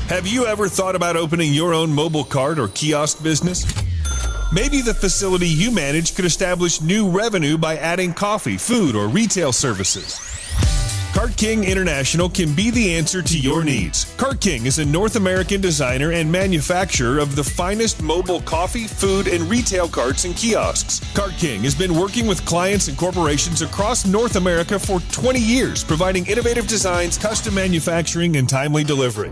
Have you ever thought about opening your own mobile cart or kiosk business? Maybe the facility you manage could establish new revenue by adding coffee, food, or retail services. Cart King International can be the answer to your needs. Cart King is a North American designer and manufacturer of the finest mobile coffee, food, and retail carts and kiosks. Cart King has been working with clients and corporations across North America for 20 years, providing innovative designs, custom manufacturing, and timely delivery.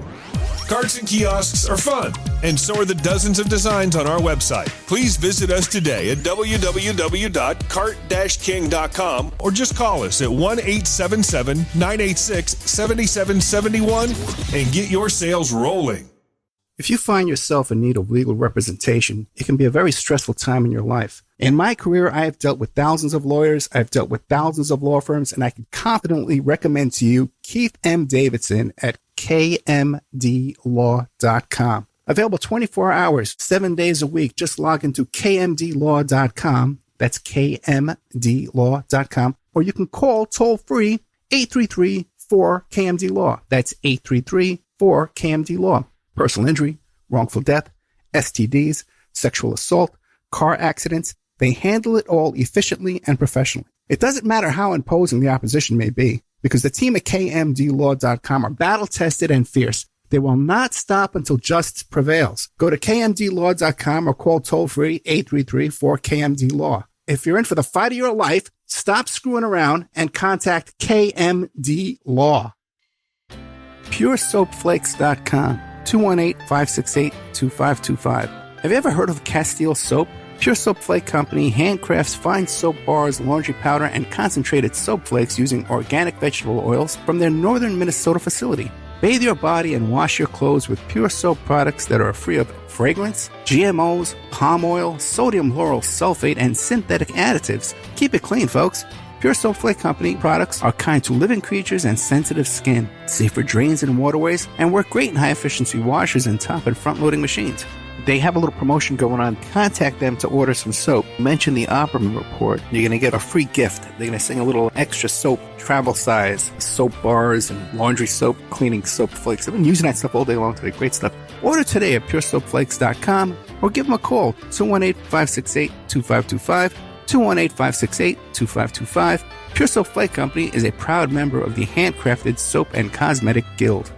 Carts and kiosks are fun, and so are the dozens of designs on our website. Please visit us today at www.cart-king.com or just call us at 1-877-986-7771 and get your sales rolling. If you find yourself in need of legal representation, it can be a very stressful time in your life. In my career, I have dealt with thousands of lawyers, I've dealt with thousands of law firms, and I can confidently recommend to you Keith M. Davidson at kmdlaw.com. Available 24 hours, 7 days a week. Just log into kmdlaw.com. That's kmdlaw.com. Or you can call toll-free 833-4KMD-LAW. That's 833-4KMD-LAW. Personal injury, wrongful death, STDs, sexual assault, car accidents. They handle it all efficiently and professionally. It doesn't matter how imposing the opposition may be, because the team at kmdlaw.com are battle-tested and fierce. They will not stop until justice prevails. Go to kmdlaw.com or call toll-free 833-4KMD-LAW. If you're in for the fight of your life, stop screwing around and contact KMD Law. PureSoapFlakes.com, 218-568-2525. Have you ever heard of Castile Soap? Pure Soap Flake Company handcrafts fine soap bars, laundry powder, and concentrated soap flakes using organic vegetable oils from their northern Minnesota facility. Bathe your body and wash your clothes with Pure Soap products that are free of fragrance, GMOs, palm oil, sodium lauryl sulfate, and synthetic additives. Keep it clean, folks. Pure Soap Flake Company products are kind to living creatures and sensitive skin, safe for drains and waterways, and work great in high-efficiency washers and top and front-loading machines. They have a little promotion going on. Contact them to order some soap. Mention the Opperman Report. You're going to get a free gift. They're going to send a little extra soap, travel size, soap bars and laundry soap, cleaning soap flakes. I've been using that stuff all day long today. Great stuff. Order today at puresoapflakes.com or give them a call, 218-568-2525, 218-568-2525. Pure Soap Flake Company is a proud member of the Handcrafted Soap and Cosmetic Guild.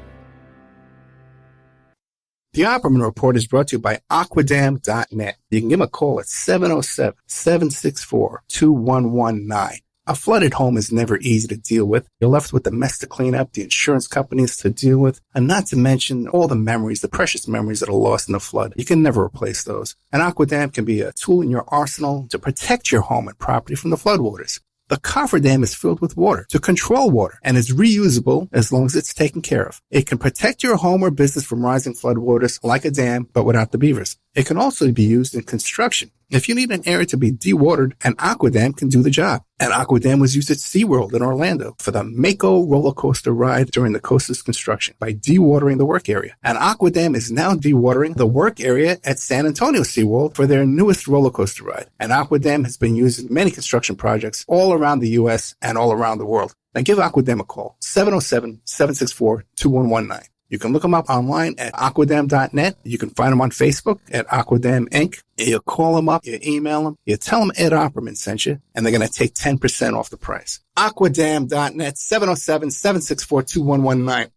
The Opperman Report is brought to you by Aquadam.net. You can give them a call at 707-764-2119. A flooded home is never easy to deal with. You're left with the mess to clean up, the insurance companies to deal with, and not to mention all the memories, the precious memories that are lost in the flood. You can never replace those. And Aquadam can be a tool in your arsenal to protect your home and property from the floodwaters. The cofferdam is filled with water to control water and is reusable as long as it's taken care of. It can protect your home or business from rising floodwaters like a dam, but without the beavers. It can also be used in construction. If you need an area to be dewatered, an Aquadam can do the job. An Aquadam was used at SeaWorld in Orlando for the Mako roller coaster ride during the coaster's construction by dewatering the work area. An Aquadam is now dewatering the work area at San Antonio SeaWorld for their newest roller coaster ride. An Aquadam has been used in many construction projects all around the U.S. and all around the world. Now give Aquadam a call, 707-764-2119. You can look them up online at aquadam.net. You can find them on Facebook at Aquadam Inc. You call them up, you email them, you tell them Ed Opperman sent you, and they're going to take 10% off the price. Aquadam.net, 707-764-2119.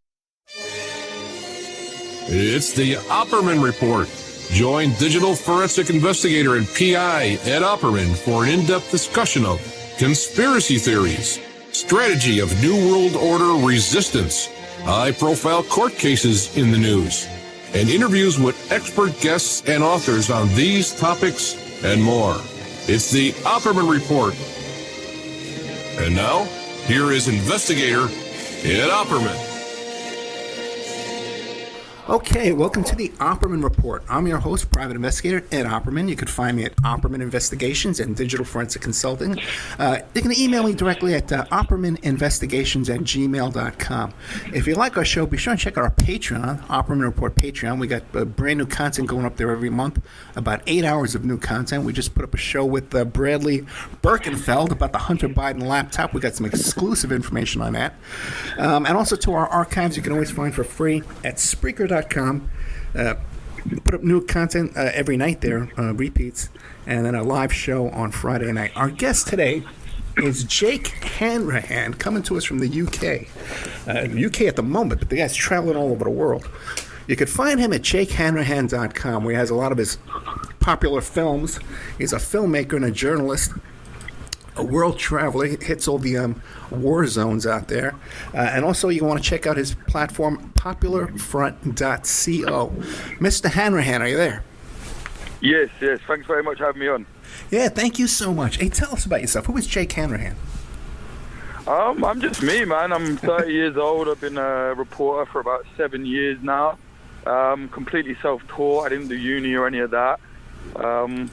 It's the Opperman Report. Join digital forensic investigator and PI Ed Opperman for an in-depth discussion of conspiracy theories, strategy of New World Order resistance, high-profile court cases in the news, and interviews with expert guests and authors on these topics and more. It's the Opperman Report. And now, here is investigator Ed Opperman. Okay, welcome to the Opperman Report. I'm your host, private investigator Ed Opperman. You can find me at Opperman Investigations and Digital Forensic Consulting. You can email me directly at oppermaninvestigations@gmail.com. If you like our show, be sure and check out our Patreon, Opperman Report Patreon. We got brand new content going up there every month, about 8 hours of new content. We just put up a show with Bradley Birkenfeld about the Hunter Biden laptop. We got some exclusive information on that. And also to our archives, you can always find for free at Spreaker.com PopulaFront.com. Put up new content every night there, repeats, and then a live show on Friday night. Our guest today is Jake Hanrahan, coming to us from the UK. UK at the moment, but the guy's traveling all over the world. You could find him at jakehanrahan.com, where he has a lot of his popular films. He's a filmmaker and a journalist, a world traveler. He hits all the war zones out there. And also, you want to check out his platform, popularfront.co. Mr. Hanrahan, are you there? Yes. Thanks very much for having me on. Yeah, thank you so much. Hey, tell us about yourself. Who is Jake Hanrahan? I'm just me, man. I'm 30 years old. I've been a reporter for about 7 years now. Completely self-taught. I didn't do uni or any of that.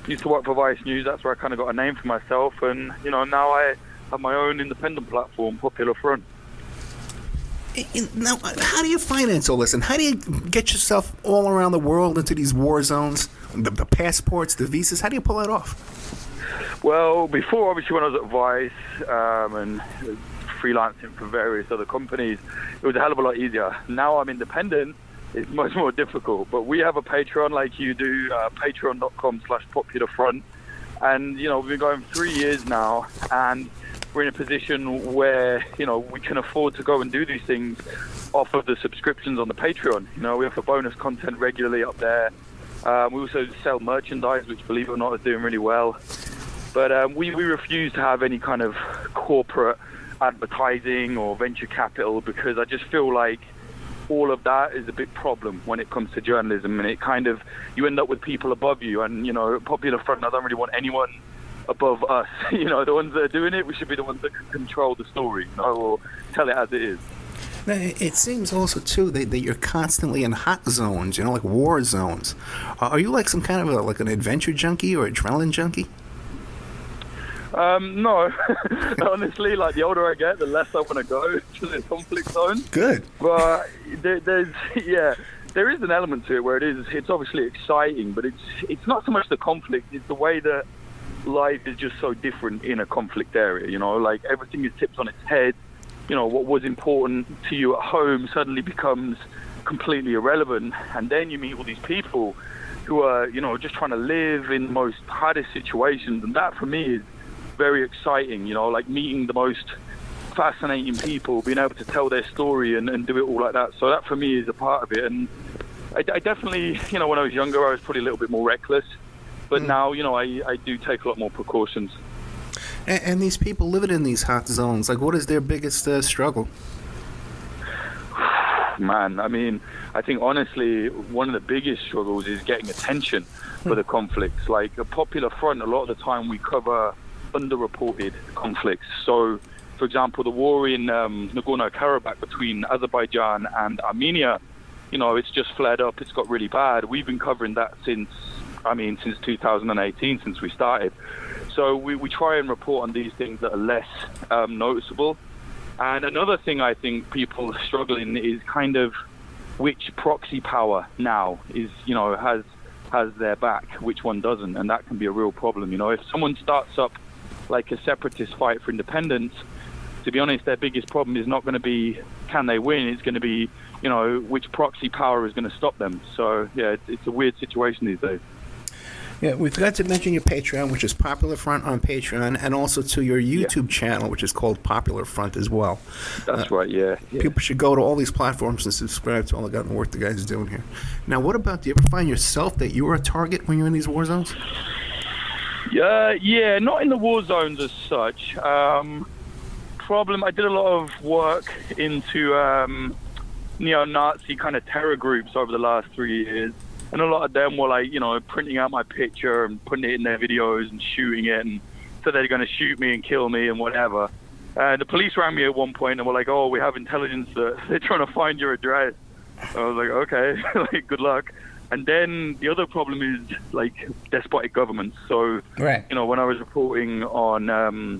Used to work for Vice News. That's where I kind of got a name for myself. And, now I have my own independent platform, Popular Front. Now, how do you finance all this? And how do you get yourself all around the world into these war zones? The passports, the visas, how do you pull that off? Well, before, obviously, when I was at Vice and freelancing for various other companies, it was a hell of a lot easier. Now I'm independent. It's much more difficult. But we have a Patreon like you do, patreon.com/popularfront. And, we've been going 3 years now, and we're in a position where, we can afford to go and do these things off of the subscriptions on the Patreon. We offer bonus content regularly up there. We also sell merchandise, which, believe it or not, is doing really well. But we refuse to have any kind of corporate advertising or venture capital, because I just feel like all of that is a big problem when it comes to journalism, and you end up with people above you. And Popular Front, I don't really want anyone above us. The ones that are doing it, we should be the ones that can control the story, or tell it as it is. Now, it seems also too that you're constantly in hot zones, like war zones. Are you like some kind of like an adventure junkie or adrenaline junkie? No, honestly, like the older I get, the less I want to go to the conflict zone. Good. But there is an element to it where it's obviously exciting, but it's not so much the conflict, it's the way that life is just so different in a conflict area, like everything is tipped on its head. What was important to you at home suddenly becomes completely irrelevant, and then you meet all these people who are, just trying to live in the most hardest situations, and that for me is very exciting, like meeting the most fascinating people, being able to tell their story and do it all like that. So that for me is a part of it. And I definitely, when I was younger, I was probably a little bit more reckless, but now, I do take a lot more precautions. And these people living in these hot zones, like, what is their biggest struggle? Man, I think honestly, one of the biggest struggles is getting attention for the conflicts. Like a Popular Front, a lot of the time we cover underreported conflicts. So, for example, the war in Nagorno-Karabakh between Azerbaijan and Armenia, it's just flared up. It's got really bad. We've been covering that since 2018, since we started. So we try and report on these things that are less noticeable. And another thing I think people are struggling is kind of which proxy power now is, has their back, which one doesn't, and that can be a real problem. If someone starts up like a separatist fight for independence, to be honest, their biggest problem is not going to be can they win, it's going to be, which proxy power is going to stop them. So, yeah, it's a weird situation these days. Yeah, we forgot to mention your Patreon, which is Popular Front on Patreon, and also to your YouTube channel, which is called Popular Front as well. That's right, yeah. People should go to all these platforms and subscribe to all the good work the guys are doing here. Now, what about, do you ever find yourself that you were a target when you're in these war zones? Yeah, not in the war zones as such. I did a lot of work into neo-Nazi kind of terror groups over the last 3 years. And a lot of them were like, printing out my picture and putting it in their videos and shooting it. And so they're going to shoot me and kill me and whatever. The police rang me at one point and were like, oh, we have intelligence that they're trying to find your address. I was like, okay, like, good luck. And then the other problem is like despotic governments. So, right. When I was reporting on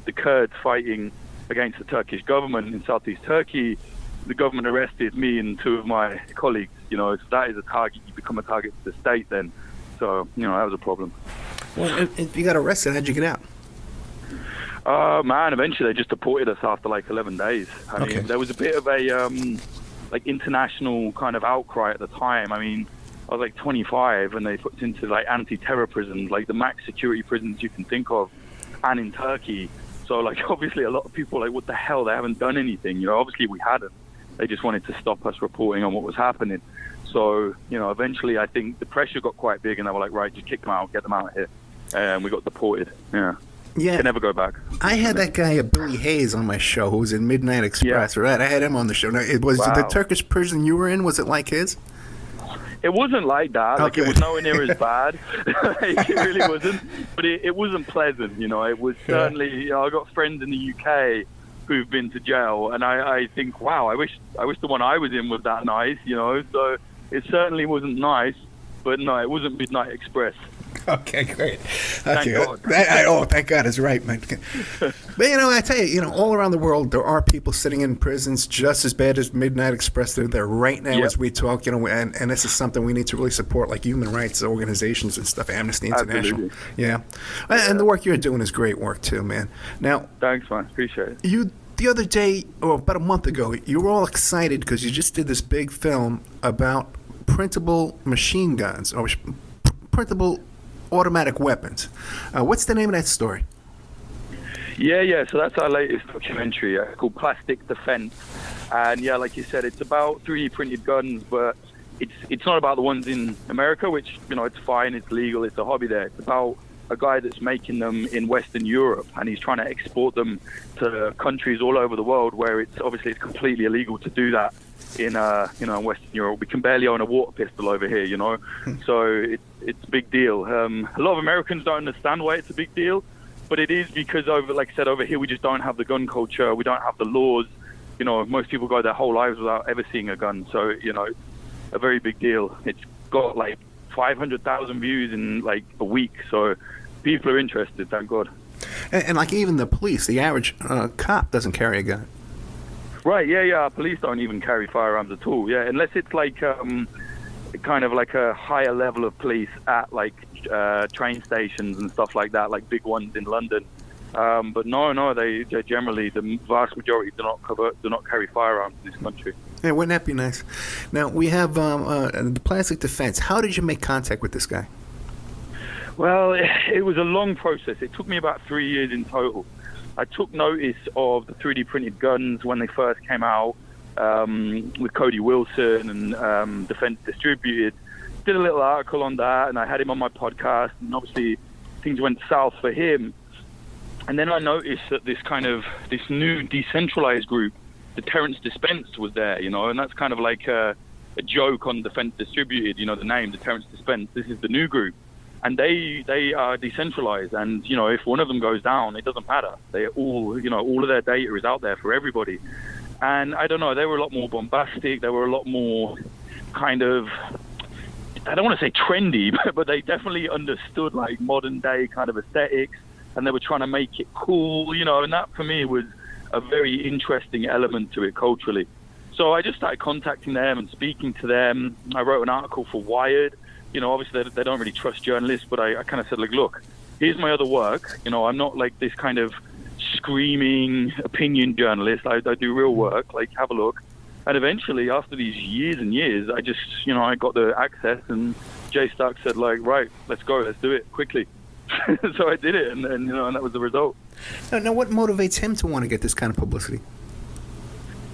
the Kurds fighting against the Turkish government in southeast Turkey, the government arrested me and two of my colleagues. So that is a target. You become a target to the state then. So, that was a problem. Well, if you got arrested, how'd you get out? Man, eventually they just deported us after like 11 days. I mean, there was a bit of a like international kind of outcry at the time. I mean, I was like 25 and they put us into like anti-terror prisons, like the max security prisons you can think of, and in Turkey. So like obviously a lot of people were like, what the hell, they haven't done anything, you know. Obviously we hadn't. They just wanted to stop us reporting on what was happening. So, you know, eventually I think the pressure got quite big and they were like, right, just kick them out, get them out of here. And we got deported. Yeah. Yeah. Can never go back. I had that guy, Billy Hayes, on my show, who was in Midnight Express. Yeah. Right, I had him on the show. Now, it was Wow. the Turkish prison you were in, was it like his? It wasn't like that. Like, Okay. it was nowhere near as bad. It really wasn't. But it wasn't pleasant, you know. It was certainly, you know, I got friends in the UK who've been to jail, and I think, wow, I wish the one I was in was that nice, you know. So it certainly wasn't nice, but no, it wasn't Midnight Express. Okay, great. Thank God. Thank God is right, man. But, you know, I tell you, you know, all around the world, there are people sitting in prisons just as bad as Midnight Express. They're there right now Yep. as we talk, you know, and this is something we need to really support, like human rights organizations and stuff, Amnesty International. Absolutely. Yeah. And the work you're doing is great work, too, man. Now, Thanks, man. Appreciate it. you, the other day, or about a month ago, you were all excited because you just did this big film about printable machine guns, or printable automatic weapons. What's the name of that story? Yeah. So that's our latest documentary called Plastic Defense. And yeah, like you said, it's about 3D printed guns, but it's not about the ones in America, which, you know, it's fine, it's legal, it's a hobby there. It's about a guy that's making them in Western Europe, and he's trying to export them to countries all over the world where it's completely illegal to do that in you know, in Western Europe. We can barely own a water pistol over here, you know. So it's a big deal. A lot of Americans don't understand why it's a big deal, but it is because like I said, over here we just don't have the gun culture, we don't have the laws. You know, most people go their whole lives without ever seeing a gun, so, you know, it's a very big deal. It's got like 500,000 views in like a week, so people are interested, thank God. And like even the police, the average cop doesn't carry a gun. Right, yeah. Police don't even carry firearms at all, yeah, unless it's like kind of like a higher level of police at like train stations and stuff like that, like big ones in London. But no, they generally, the vast majority do not carry firearms in this country. Yeah, wouldn't that be nice? Now, we have the Plastic Defense. How did you make contact with this guy? Well, it was a long process. It took me about 3 years in total. I took notice of the 3D printed guns when they first came out with Cody Wilson and Defense Distributed. Did a little article on that, and I had him on my podcast, and obviously things went south for him. And then I noticed that this new decentralized group, the Terrence Dispense, was there, you know, and that's kind of like a joke on Defense Distributed, you know, the name, the Terrence Dispense. This is the new group. And they are decentralized, and, you know, if one of them goes down, it doesn't matter. They all, you know, all of their data is out there for everybody. And I don't know, they were a lot more bombastic. They were a lot more kind of, I don't want to say trendy, but they definitely understood like modern day kind of aesthetics, and they were trying to make it cool, you know, and that for me was a very interesting element to it culturally. So I just started contacting them and speaking to them. I wrote an article for Wired. You know, obviously they don't really trust journalists, but I kind of said, like, look, here's my other work. You know, I'm not like this kind of screaming opinion journalist. I do real work, like, have a look. And eventually, after these years and years, I just, you know, I got the access, and Jay Stark said, like, right, let's go, let's do it quickly. So I did it, and you know, and that was the result. Now, what motivates him to want to get this kind of publicity?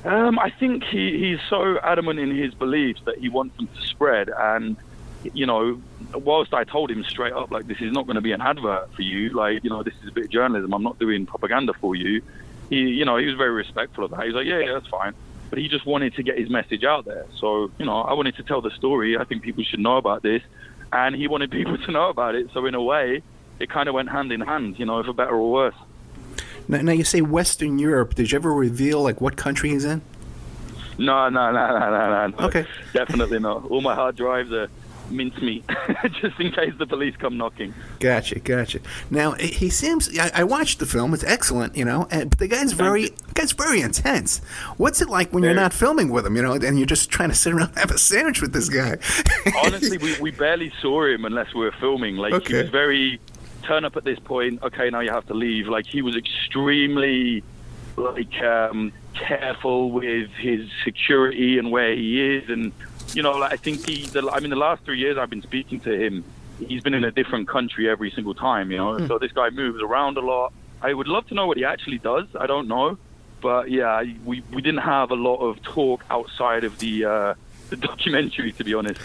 I think he's so adamant in his beliefs that he wants them to spread. And, you know, whilst I told him straight up, like, this is not going to be an advert for you, like, you know, this is a bit of journalism, I'm not doing propaganda for you. He was very respectful of that. He's like, yeah, that's fine. But he just wanted to get his message out there. So, you know, I wanted to tell the story. I think people should know about this. And he wanted people to know about it. So in a way, it kind of went hand in hand, you know, for better or worse. Now you say Western Europe. Did you ever reveal, like, what country he's in? No. Okay. Definitely not. All my hard drives are mincemeat, just in case the police come knocking. Gotcha. Now, he seems... I watched the film. It's excellent, you know, but the guy's very intense. What's it like when you're not filming with him, you know, and you're just trying to sit around and have a sandwich with this guy? Honestly, we barely saw him unless we were filming. Like, okay. He was very... turn up at this point, okay, now you have to leave. Like, he was extremely, careful with his security and where he is, and I think the last 3 years I've been speaking to him, he's been in a different country every single time, So this guy moves around a lot. I would love to know what he actually does. I don't know, but yeah, we didn't have a lot of talk outside of the documentary, to be honest.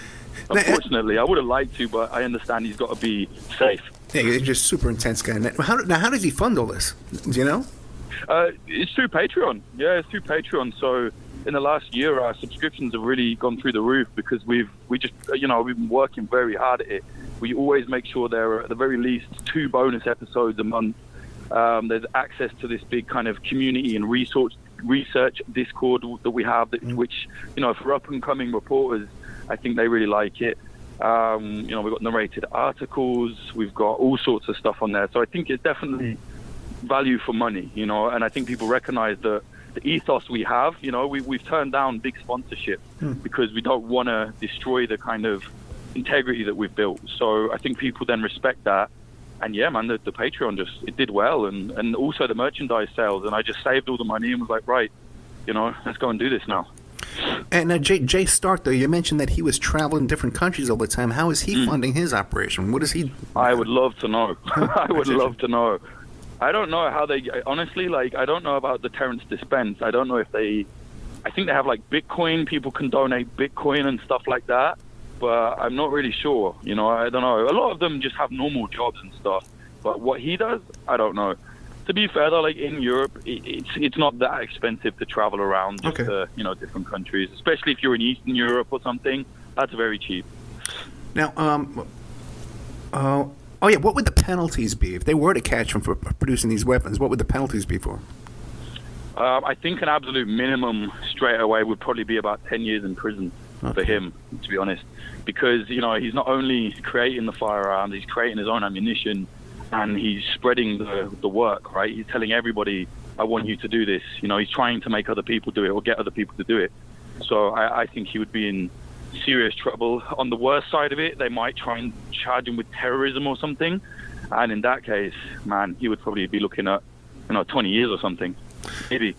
Unfortunately, I would have liked to, but I understand he's got to be safe. Yeah, he's just super intense guy. How does he fund all this? Do you know? It's through Patreon. Yeah, it's through Patreon. So in the last year, our subscriptions have really gone through the roof because we've been working very hard at it. We always make sure there are at the very least 2 bonus episodes a month. There's access to this big kind of community and research Discord that we have, which for up and coming reporters, I think they really like it. We've got narrated articles, we've got all sorts of stuff on there. So I think it's definitely value for money, and I think people recognize the ethos we have. We've turned down big sponsorship because we don't want to destroy the kind of integrity that we've built. So I think people then respect that. And yeah, man, the Patreon it did well, and also the merchandise sales. And I just saved all the money and was like, right, let's go and do this now. And Jay Stark, though, you mentioned that he was traveling different countries all the time. How is he funding his operation? What is he? I would love to know. I would love to know. I don't know how they, honestly, I don't know about the Terrence Dispense. I don't know if I think they have Bitcoin. People can donate Bitcoin and stuff like that. But I'm not really sure. I don't know. A lot of them just have normal jobs and stuff. But what he does, I don't know. To be fair, though, in Europe, it's not that expensive to travel around just to, different countries. Especially if you're in Eastern Europe or something, that's very cheap. Now, what would the penalties be if they were to catch him for producing these weapons? What would the penalties be for? I think an absolute minimum straight away would probably be about 10 years in prison for him, to be honest, because he's not only creating the firearms, he's creating his own ammunition. And he's spreading the work, right? He's telling everybody, I want you to do this. He's trying to make other people do it or get other people to do it. So I think he would be in serious trouble. On the worst side of it, they might try and charge him with terrorism or something. And in that case, man, he would probably be looking at, 20 years or something, maybe.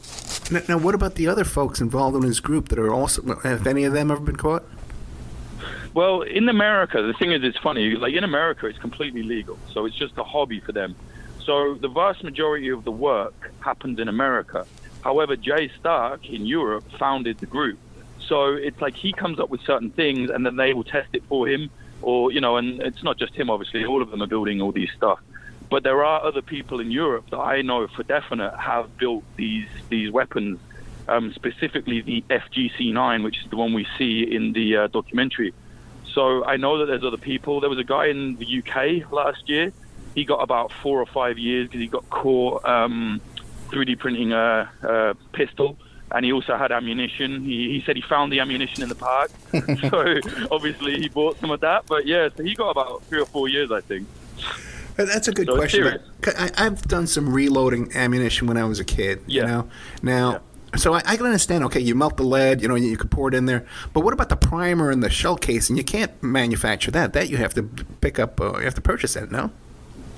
Now, what about the other folks involved in his group that are also, have any of them ever been caught? Well, in America, the thing is, it's funny. In America, it's completely legal, so it's just a hobby for them. So the vast majority of the work happens in America. However, Jay Stark in Europe founded the group, so it's he comes up with certain things, and then they will test it for him, or and it's not just him. Obviously, all of them are building all these stuff. But there are other people in Europe that I know for definite have built these weapons, specifically the FGC-9, which is the one we see in the documentary. So I know that there's other people. There was a guy in the UK last year. He got about 4 or 5 years because he got caught 3D printing a pistol, and he also had ammunition. He said he found the ammunition in the park. So obviously he bought some of that. But yeah, so he got about 3 or 4 years, I think. That's a good question. I've done some reloading ammunition when I was a kid. Yeah. Now. So I can understand, okay, you melt the lead, you can pour it in there. But what about the primer and the shell casing? You can't manufacture that. That you have to pick up, you have to purchase that, no?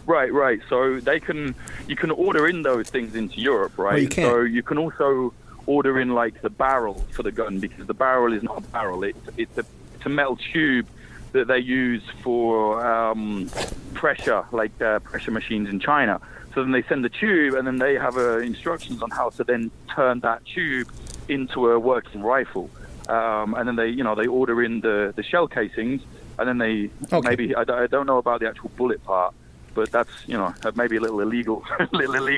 Right. So you can order in those things into Europe, right? Well, you can. So you can also order in the barrel for the gun, because the barrel is not a barrel. It's a metal tube that they use for pressure, pressure machines in China. So then they send the tube, and then they have instructions on how to then turn that tube into a working rifle. And then they order in the shell casings, and then they maybe I don't know about the actual bullet part, but that's maybe a little illegal,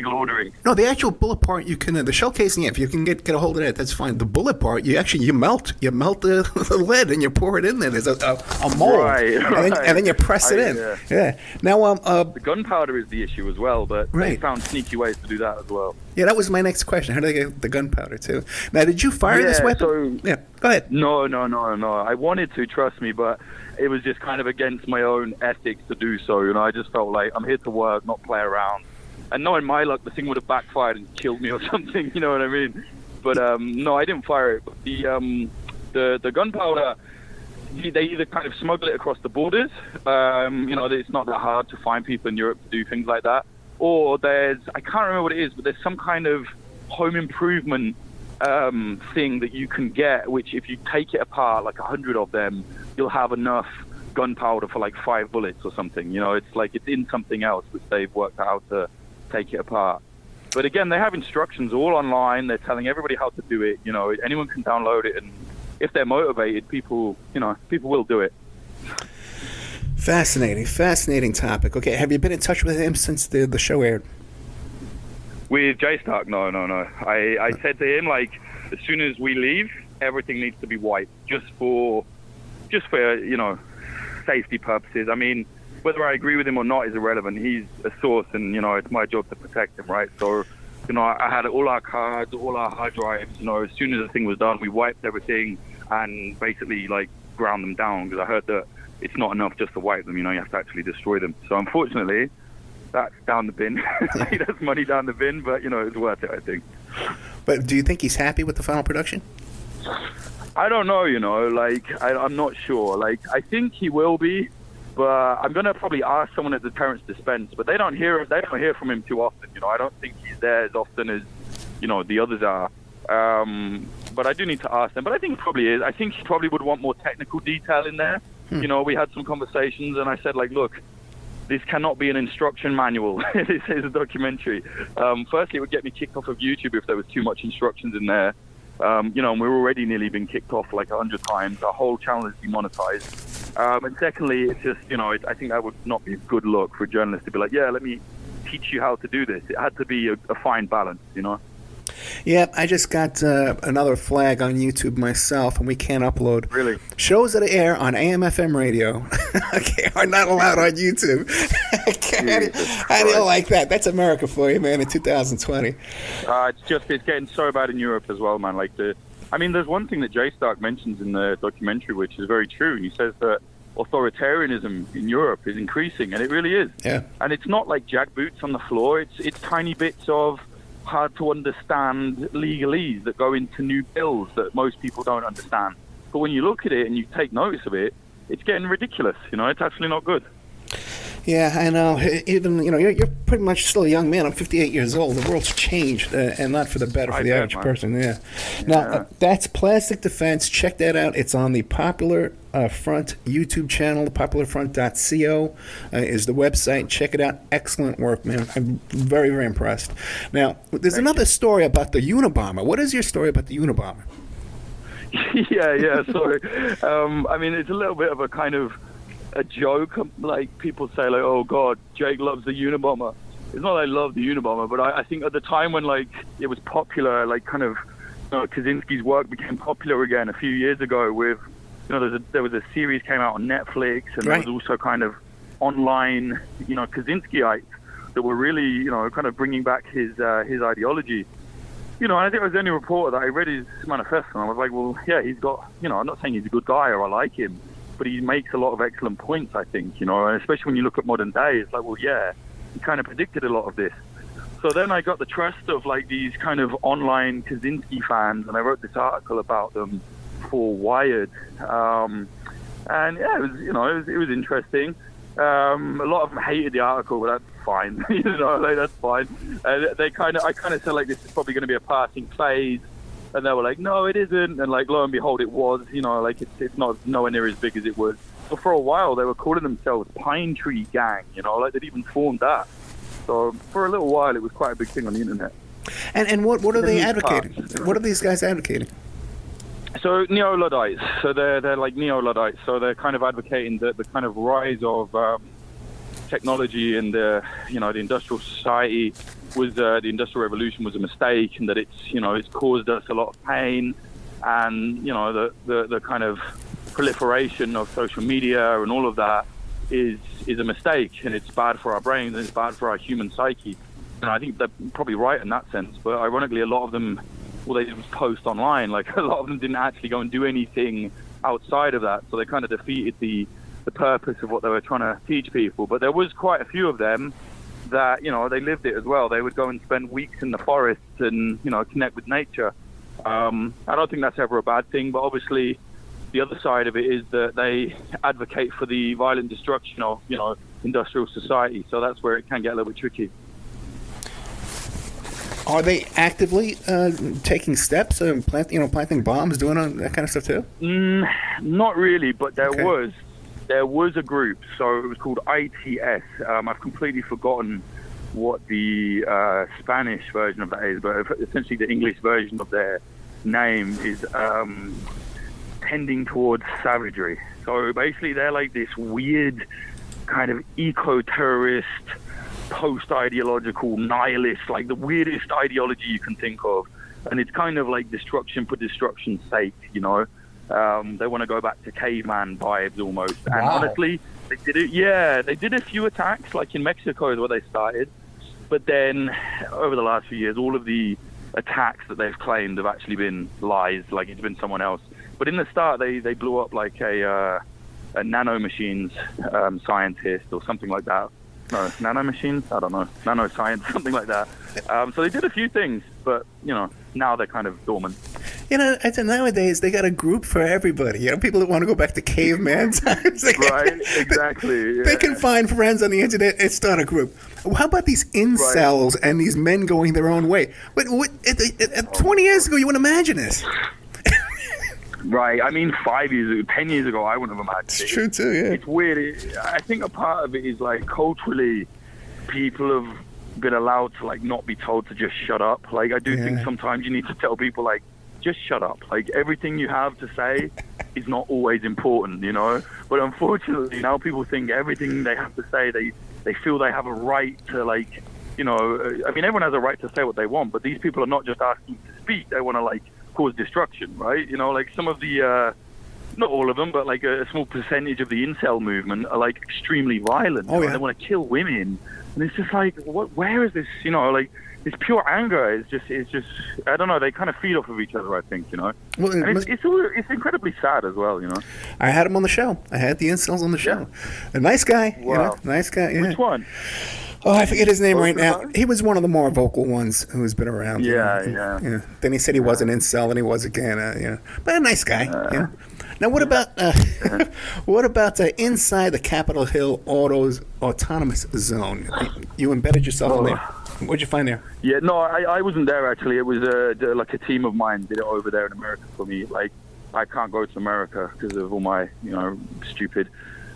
ordering. No, the actual bullet part you can the shell casing. If you can get a hold of that, that's fine. The bullet part, you melt the lead and you pour it in there. There's a mold, right. And then you press it in. Yeah. Now the gunpowder is the issue as well, but they found sneaky ways to do that as well. Yeah, that was my next question. How do they get the gunpowder too? Now, did you fire this weapon? So, yeah, go ahead. No. I wanted to, trust me, but it was just kind of against my own ethics to do so. I just felt like I'm here to work, not play around. And knowing my luck, the thing would have backfired and killed me or something. You know what I mean? But no, I didn't fire it. But the gunpowder, they either kind of smuggle it across the borders. It's not that hard to find people in Europe to do things like that. Or I can't remember what it is, but there's some kind of home improvement thing that you can get, which if you take it apart, like 100 of them, you'll have enough gunpowder for like 5 bullets or something. It's like it's in something else which they've worked out how to take it apart. But again, they have instructions all online. They're telling everybody how to do it. Anyone can download it, and if they're motivated, people will do it. Fascinating topic. Okay, have you been in touch with him since the show aired? With J Stark, no. I said to him, like, as soon as we leave, everything needs to be wiped, just for safety purposes. I mean, whether I agree with him or not is irrelevant. He's a source, and it's my job to protect him, right? So, I had all our cards, all our hard drives. As soon as the thing was done, we wiped everything and basically like ground them down, because I heard that it's not enough just to wipe them. You have to actually destroy them. So unfortunately, that's down the bin. That's money down the bin, but it's worth it, I think. But do you think he's happy with the final production? I don't know. I'm not sure. Like, I think he will be. But I'm gonna probably ask someone at Deterrence Dispense, but they don't hear from him too often. I don't think he's there as often as the others are. But I do need to ask them. But I think he probably is. I think he probably would want more technical detail in there. We had some conversations, and I said, like, look, this cannot be an instruction manual. This is a documentary. Firstly, it would get me kicked off of YouTube if there was too much instructions in there. And we're already nearly been kicked off like 100 times. Our whole channel is demonetized. And secondly, it's just, I think that would not be a good look for a journalist to be like, yeah, let me teach you how to do this. It had to be a fine balance, Yeah, I just got another flag on YouTube myself, and we can't upload. Really? Shows that air on AM/FM radio are not allowed on YouTube. How do you like that? That's America for you, man, in 2020. It's getting so bad in Europe as well, man. There's one thing that J Stark mentions in the documentary, which is very true. He says that authoritarianism in Europe is increasing, and it really is. Yeah. And it's not like jackboots on the floor. It's tiny bits of hard to understand legalese that go into new bills that most people don't understand. But when you look at it and you take notice of it, it's getting ridiculous. It's actually not good. Yeah, I know. Even, you're pretty much still a young man. I'm 58 years old. The world's changed, and not for the better for the average person. Yeah. Now, that's Plastic Defense. Check that out. It's on the Popular Front YouTube channel. Popularfront.co is the website. Check it out. Excellent work, man. I'm very, very impressed. Now, there's another story about the Unabomber. What is your story about the Unabomber? Yeah, sorry. It's a little bit of a kind of a joke. Like, people say, like, oh God, Jake loves the Unabomber. It's not that I love the Unabomber, but I think at the time when, like, it was popular, like, kind of, Kaczynski's work became popular again a few years ago with, there was a series came out on Netflix, and there was also kind of online, Kaczynskiites that were really, kind of bringing back his ideology. And I think I was the only reporter that I read his manifesto, and I was like, well, yeah, he's got, I'm not saying he's a good guy or I like him, but he makes a lot of excellent points, I think, and especially when you look at modern day, it's like, well, yeah, he kind of predicted a lot of this. So then I got the trust of, like, these kind of online Kaczynski fans, and I wrote this article about them for Wired. And yeah, it was interesting. A lot of them hated the article, but that's fine. That's fine. I kind of said, like, this is probably going to be a passing phase. And they were like, no, it isn't. And, like, lo and behold, it was. It's not nowhere near as big as it was. But for a while, they were calling themselves Pine Tree Gang. They'd even formed that. So for a little while, it was quite a big thing on the internet. And what are they advocating? What are these guys advocating? So neo-Luddites. So they're like neo-Luddites. So they're kind of advocating the kind of rise of technology and the industrial society was the industrial revolution was a mistake, and that it's caused us a lot of pain, and the kind of proliferation of social media and all of that is a mistake, and it's bad for our brains and it's bad for our human psyche. And I think they're probably right in that sense. But ironically, a lot of them, all they did was post online. Like, a lot of them didn't actually go and do anything outside of that. So they kind of defeated the purpose of what they were trying to teach people. But there was quite a few of them that, they lived it as well. They would go and spend weeks in the forests and, connect with nature. I don't think that's ever a bad thing, but obviously the other side of it is that they advocate for the violent destruction of, industrial society. So that's where it can get a little bit tricky. Are they actively taking steps, planting bombs, doing that kind of stuff too? Not really, but there Okay. was a group. So it was called ITS. I've completely forgotten what the Spanish version of that is, but essentially the English version of their name is tending towards savagery. So basically, they're like this weird kind of eco-terrorist, post-ideological nihilist, like the weirdest ideology you can think of. And it's kind of like destruction for destruction's sake, you know. They want to go back to caveman vibes almost. And honestly, they did it. Yeah, they did a few attacks, like in Mexico is where they started. But then over the last few years, all of the attacks that they've claimed have actually been lies, like it's been someone else. But in the start, they blew up like a nanomachines scientist or something like that. No, nanomachines? I don't know. Nanoscience, something like that. So they did a few things, but, you know, now they're kind of dormant. You know, I think nowadays they got a group for everybody. You know, people that want to go back to caveman times. Right, exactly. Yeah. They can find friends on the internet and start a group. How about these incels and these men going their own way? But 20 years ago, you wouldn't imagine this. Right. I mean, 5 years ago, 10 years ago, I wouldn't have imagined it. It's true, too, yeah. It's weird. I think a part of it is, like, culturally, people have been allowed to, like, not be told to just shut up. Like, I do think sometimes you need to tell people, like, just shut up. Like, everything you have to say is not always important, you know? But unfortunately, now people think everything they have to say, they feel they have a right to, like, you know, I mean, everyone has a right to say what they want, but these people are not just asking to speak. They want to, like, cause destruction, right? You know, like some of the, not all of them, but like a small percentage of the incel movement are like extremely violent. Oh, yeah. They want to kill women. And it's just like, where is this, you know, like this pure anger is just, I don't know, they kind of feed off of each other, I think, you know? Well, and it's incredibly sad as well, you know? I had him on the show. I had the incels on the show. A nice guy, Wow. you know? Nice guy, yeah. Which one? Oh, I forget his name What right was now. his name? He was one of the more vocal ones who's been around. you Yeah, know. yeah. Then he said he was an incel, and he was again. But a nice guy. Now, what about inside the Capitol Hill autonomous zone? You embedded yourself in there. What'd you find there? Yeah, no, I wasn't there actually. It was like a team of mine did it over there in America for me. Like, I can't go to America because of all my, you know, stupid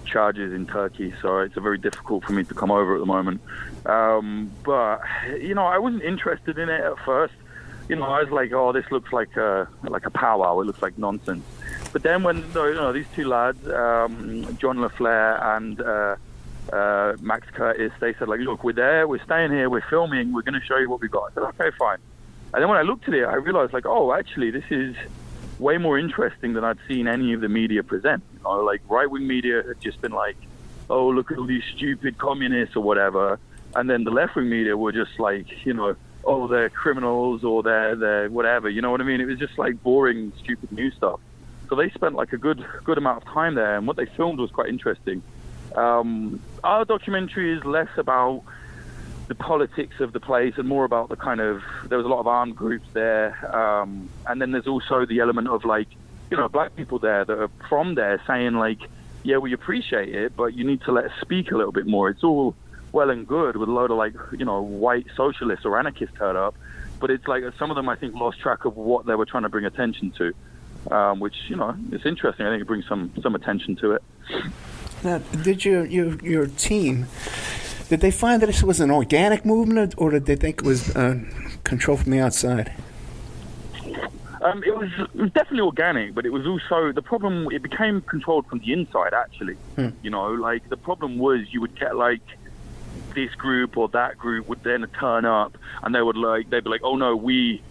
charges in Turkey, so it's very difficult for me to come over at the moment. But you know, I wasn't interested in it at first. You know, I was like, oh, this looks like a powwow. It looks like nonsense. But then when these two lads, John LaFleur and Max Curtis, they said like, look, we're there, we're staying here, we're filming, we're going to show you what we got. I said, okay, fine. And then when I looked at it, I realized like, oh, actually, this is way more interesting than I'd seen any of the media present. You know, like right-wing media had just been like, oh, look at all these stupid communists or whatever. And then the left-wing media were just like, you know, oh, they're criminals or they're whatever. You know what I mean? It was just like boring, stupid news stuff. So they spent like a good amount of time there. And what they filmed was quite interesting. Our documentary is less about the politics of the place and more about the kind of, there was a lot of armed groups there. And then there's also the element of like, you know, black people there that are from there saying like, yeah, we appreciate it, but you need to let us speak a little bit more. It's all well and good with a load of like, you know, white socialists or anarchists turn up. But it's like some of them, I think, lost track of what they were trying to bring attention to, which, you know, it's interesting. I think it brings some attention to it. Now, did your team, did they find that this was an organic movement, or did they think it was controlled from the outside? It was definitely organic, but it was also the problem. It became controlled from the inside, actually. You know, like the problem was you would get like this group or that group would then turn up, and they'd be like, oh no, we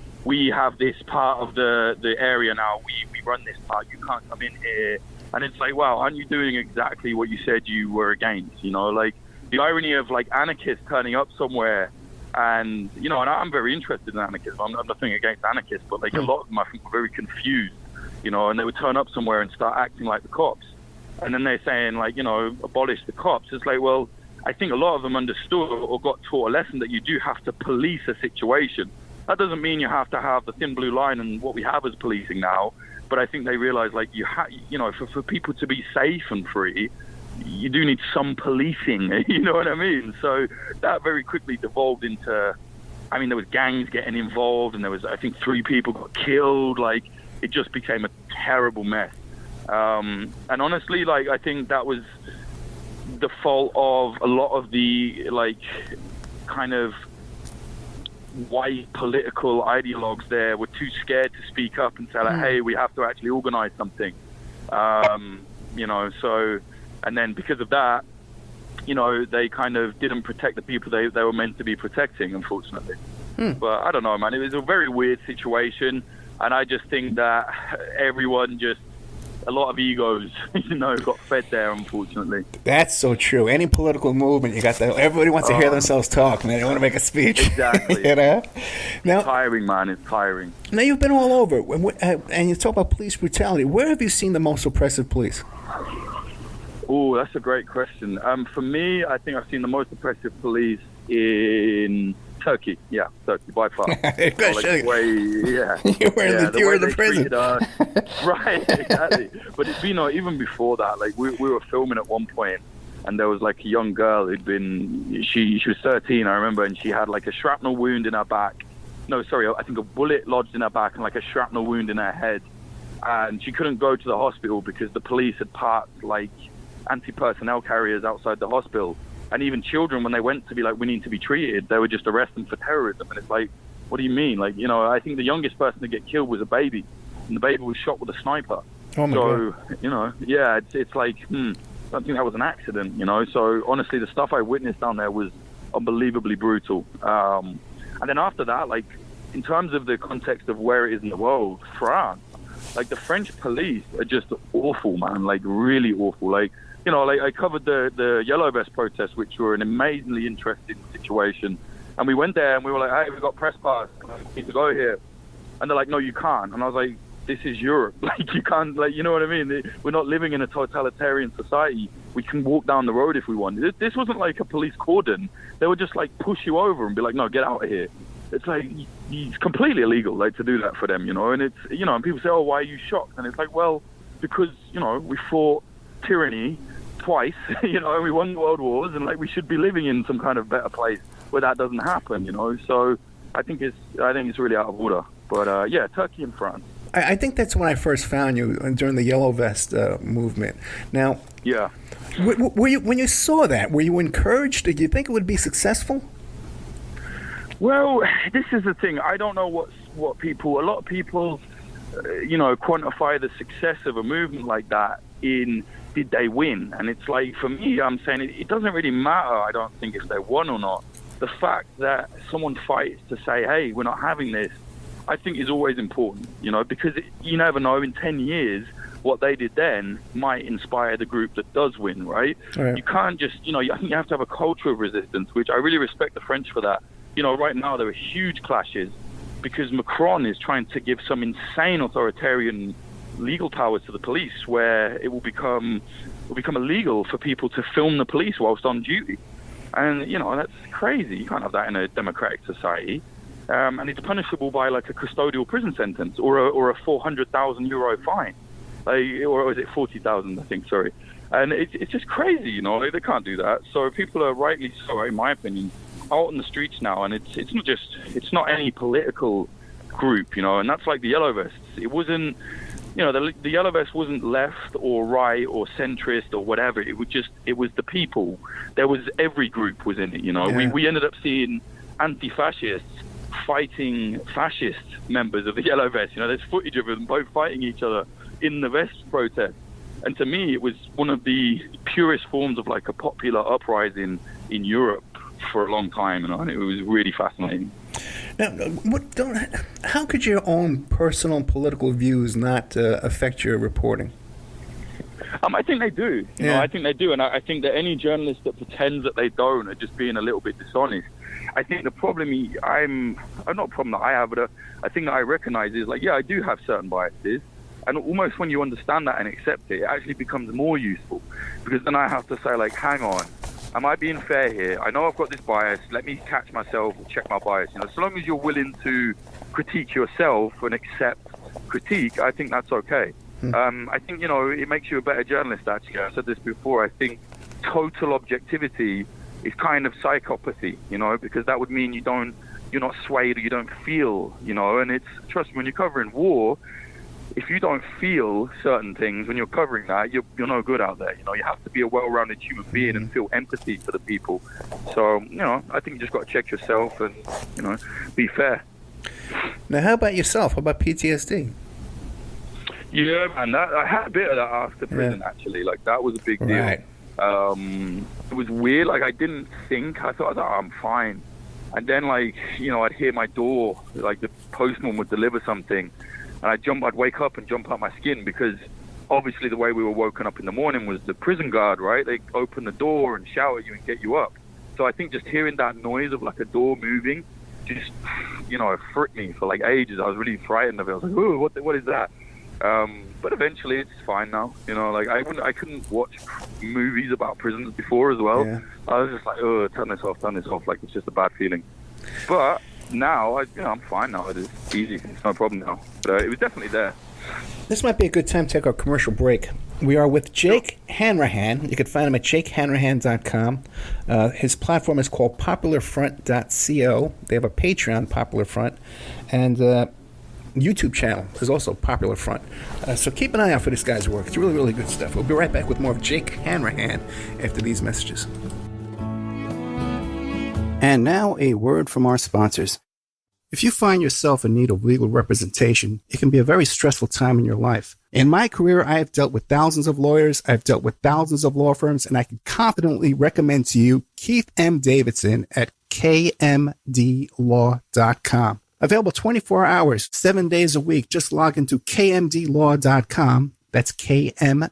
have this part of the area now. We run this part. You can't come in here. And it's like, wow, aren't you doing exactly what you said you were against? You know, like the irony of like anarchists turning up somewhere, and you know, and I'm very interested in anarchism. I'm nothing against anarchists, but like a lot of them I think were very confused, you know, and they would turn up somewhere and start acting like the cops, and then they're saying like, you know, abolish the cops. It's like, well, I think a lot of them understood or got taught a lesson that you do have to police a situation. That doesn't mean you have to have the thin blue line and what we have as policing now. But I think they realize, like, you know, for people to be safe and free, you do need some policing. You know what I mean? So that very quickly devolved into I mean, there was gangs getting involved, and there was, I think, 3 people got killed. Like, it just became a terrible mess. And honestly, like, I think that was the fault of a lot of the, like, kind of white political ideologues there were too scared to speak up and say, like, hey, we have to actually organize something. You know, so, and then because of that, you know, they kind of didn't protect the people they were meant to be protecting, unfortunately. But I don't know, man. It was a very weird situation, and I just think that everyone just, a lot of egos, you know, got fed there, unfortunately. That's so true. Any political movement, you got that. Everybody wants to hear themselves talk, man. They want to make a speech. Exactly. You know? Now, it's tiring, man. It's tiring. Now, you've been all over, and you talk about police brutality. Where have you seen the most oppressive police? Oh, that's a great question. For me, I think I've seen the most oppressive police in Turkey. Yeah, Turkey, by far. Good. Like, way, yeah. You were in the prison. Right, exactly. But it's, you know, even before that, like, we were filming at one point, and there was, like, a young girl who'd been, she was 13, I remember, and she had, like, a shrapnel wound in her back. No, sorry, I think a bullet lodged in her back and, like, a shrapnel wound in her head. And she couldn't go to the hospital because the police had parked, like, anti-personnel carriers outside the hospital. And even children, when they went to be like, we need to be treated, they would just arrest them for terrorism. And it's like, what do you mean? Like, you know, I think the youngest person to get killed was a baby, and the baby was shot with a sniper. Oh my God. You know, yeah, it's like, I don't think that was an accident, you know. So honestly, the stuff I witnessed down there was unbelievably brutal. And then after that, like, in terms of the context of where it is in the world, France, like, the French police are just awful, man, like, really awful. Like, you know, like, I covered the Yellow Vest protests, which were an amazingly interesting situation. And we went there and we were like, hey, we've got press pass, we need to go here. And they're like, no, you can't. And I was like, this is Europe. Like, you can't, like, you know what I mean? We're not living in a totalitarian society. We can walk down the road if we want. This wasn't like a police cordon. They would just, like, push you over and be like, no, get out of here. It's like, it's completely illegal, like, to do that for them, you know. And it's, you know, and people say, oh, why are you shocked? And it's like, well, because, you know, we fought tyranny twice, you know, we won world wars, and, like, we should be living in some kind of better place where that doesn't happen, you know. So I think it's really out of order. But yeah, Turkey and France. I think that's when I first found you, during the Yellow Vest movement. Now, yeah, were you, when you saw that, were you encouraged? Did you think it would be successful? Well, this is the thing. I don't know what people. A lot of people, you know, quantify the success of a movement like that in, did they win? And it's like, for me, I'm saying it doesn't really matter, I don't think, if they won or not. The fact that someone fights to say, hey, we're not having this, I think is always important, you know, because you never know, in 10 years, what they did then might inspire the group that does win, right? You can't just, you know, I think you have to have a culture of resistance, which I really respect the French for that. You know, right now there are huge clashes because Macron is trying to give some insane authoritarian legal powers to the police, where it will become illegal for people to film the police whilst on duty. And, you know, that's crazy. You can't have that in a democratic society. And it's punishable by, like, a custodial prison sentence or a 400,000 euro fine. Or is it 40,000, I think, sorry. And it's just crazy, you know, they can't do that. So people are rightly so, in my opinion, out in the streets now, and it's not any political group, you know, and that's like the Yellow Vests. It wasn't, you know, the Yellow Vest wasn't left or right or centrist or whatever. It was the people. There was, every group was in it, you know. Yeah. We ended up seeing anti-fascists fighting fascist members of the Yellow Vest. You know, there's footage of them both fighting each other in the Vest protest. And to me, it was one of the purest forms of, like, a popular uprising in Europe for a long time, you know, and it was really fascinating. Now, how could your own personal political views not affect your reporting? I think they do. You know, I think they do, and I think that any journalist that pretends that they don't are just being a little bit dishonest. I think the problem not a problem that I have, but I think that I recognize is, like, yeah, I do have certain biases, and almost when you understand that and accept it, it actually becomes more useful, because then I have to say, like, hang on, am I being fair here? I know I've got this bias. Let me catch myself and check my bias. You know, so long as you're willing to critique yourself and accept critique, I think that's okay. I think, you know, it makes you a better journalist, actually. I said this before. I think total objectivity is kind of psychopathy, you know, because that would mean you don't you're not swayed or you don't feel, and trust me, when you're covering war, if you don't feel certain things when you're covering that, you're no good out there. You have to be a well-rounded human being and feel empathy for the people. So, I think you just got to check yourself and, be fair. Now, how about yourself? How about PTSD? Yeah, man, I had a bit of that after prison, actually. Like, that was a big deal. Right. It was weird. Like, I didn't think. I thought, I'm fine. And then, like, I'd hear my door, like the postman would deliver something. And I'd wake up and jump out my skin because obviously the way we were woken up in the morning was the prison guard, right? They open the door and shout at you and get you up. So I think just hearing that noise of like a door moving just, it fricked me for like ages. I was really frightened of it. I was like, oh, what is that? But eventually it's fine now. I couldn't watch movies about prisons before as well. Yeah. I was just like, oh, turn this off. Like, it's just a bad feeling. But now, I'm fine now. It is easy. It's no problem now. But it was definitely there. This might be a good time to take our commercial break. We are with Jake Hanrahan. You can find him at jakehanrahan.com. His platform is called popularfront.co. They have a Patreon, Popular Front, and YouTube channel is also Popular Front. So keep an eye out for this guy's work. It's really, really good stuff. We'll be right back with more of Jake Hanrahan after these messages. And now a word from our sponsors. If you find yourself in need of legal representation, it can be a very stressful time in your life. In my career, I have dealt with thousands of lawyers, I've dealt with thousands of law firms, and I can confidently recommend to you Keith M. Davidson at kmdlaw.com. Available 24 hours, 7 days a week. Just log into kmdlaw.com. That's kmdlaw.com.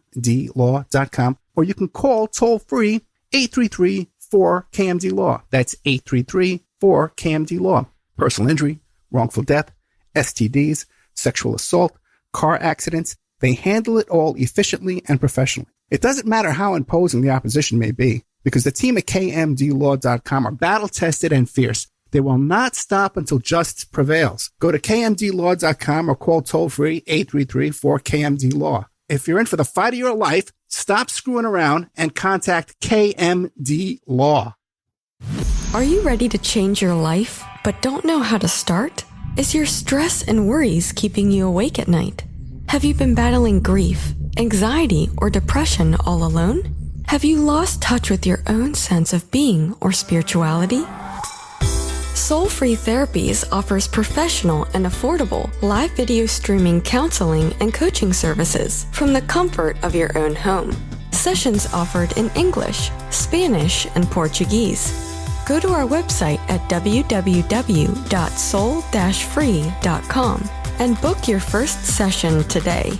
Or you can call toll-free 833-4KMD-LAW. That's 833-4KMD-LAW. Personal injury, wrongful death, STDs, sexual assault, car accidents. They handle it all efficiently and professionally. It doesn't matter how imposing the opposition may be, because the team at kmdlaw.com are battle-tested and fierce. They will not stop until justice prevails. Go to kmdlaw.com or call toll-free 833-4KMD-LAW. If you're in for the fight of your life, stop screwing around and contact KMD Law. Are you ready to change your life, but don't know how to start? Is your stress and worries keeping you awake at night? Have you been battling grief, anxiety, or depression all alone? Have you lost touch with your own sense of being or spirituality? Soul Free Therapies offers professional and affordable live video streaming counseling and coaching services from the comfort of your own home. Sessions offered in English, Spanish, and Portuguese. Go to our website at www.soul-free.com and book your first session today.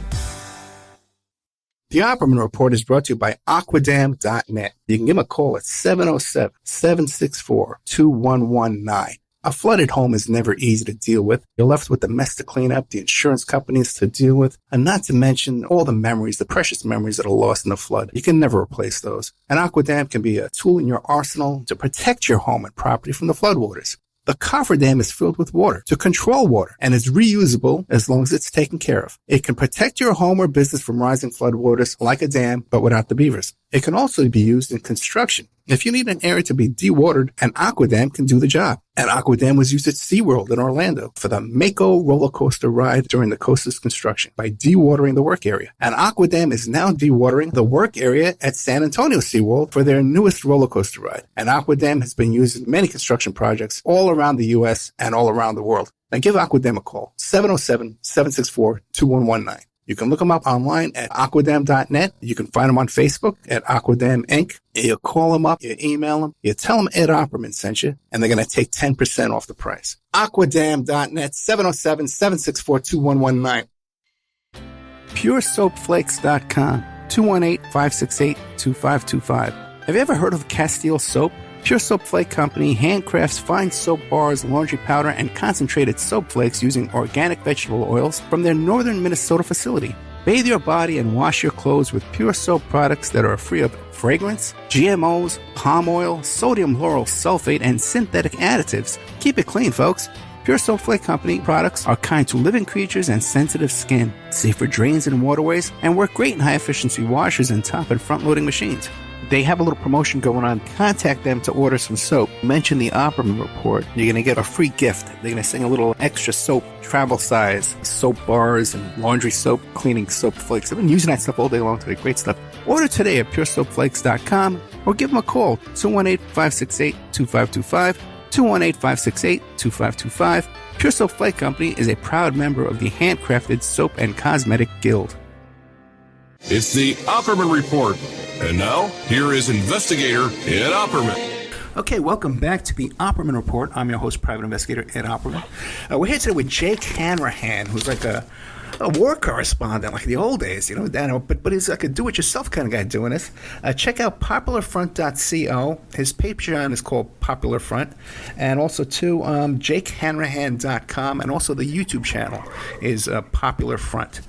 The Opperman Report is brought to you by Aquadam.net. You can give them a call at 707-764-2119. A flooded home is never easy to deal with. You're left with the mess to clean up, the insurance companies to deal with, and not to mention all the memories, the precious memories that are lost in the flood. You can never replace those. And Aquadam can be a tool in your arsenal to protect your home and property from the floodwaters. The cofferdam is filled with water to control water and is reusable as long as it's taken care of. It can protect your home or business from rising floodwaters like a dam, but without the beavers. It can also be used in construction. If you need an area to be dewatered, an Aquadam can do the job. An Aquadam was used at SeaWorld in Orlando for the Mako roller coaster ride during the coaster's construction by dewatering the work area. An Aquadam is now dewatering the work area at San Antonio SeaWorld for their newest roller coaster ride. An Aquadam has been used in many construction projects all around the U.S. and all around the world. Now give Aquadam a call, 707-764-2119. You can look them up online at aquadam.net. You can find them on Facebook at Aquadam Inc. You call them up, you email them, you tell them Ed Opperman sent you, and they're going to take 10% off the price. Aquadam.net, 707-764-2119. PureSoapFlakes.com, 218-568-2525. Have you ever heard of Castile Soap? Pure Soap Flake Company handcrafts fine soap bars, laundry powder, and concentrated soap flakes using organic vegetable oils from their northern Minnesota facility. Bathe your body and wash your clothes with Pure Soap products that are free of fragrance, GMOs, palm oil, sodium lauryl sulfate, and synthetic additives. Keep it clean, folks. Pure Soap Flake Company products are kind to living creatures and sensitive skin, safe for drains and waterways, and work great in high-efficiency washers and top and front-loading machines. They have a little promotion going on. Contact them to order some soap. Mention the Opperman Report. You're going to get a free gift. They're going to send a little extra soap, travel size, soap bars and laundry soap, cleaning soap flakes. I've been using that stuff all day long today. Great stuff. Order today at puresoapflakes.com or give them a call, 218-568-2525, 218-568-2525. Pure Soap Flake Company is a proud member of the Handcrafted Soap and Cosmetic Guild. It's the Opperman Report. And now, here is investigator Ed Opperman. Okay, welcome back to the Opperman Report. I'm your host, private investigator Ed Opperman. We're here today with Jake Hanrahan, who's like a war correspondent, like the old days, you know, but he's like a do-it-yourself kind of guy doing this. Check out popularfront.co. His Patreon is called Popular Front, and also too, jakehanrahan.com, and also the YouTube channel is Popular Front.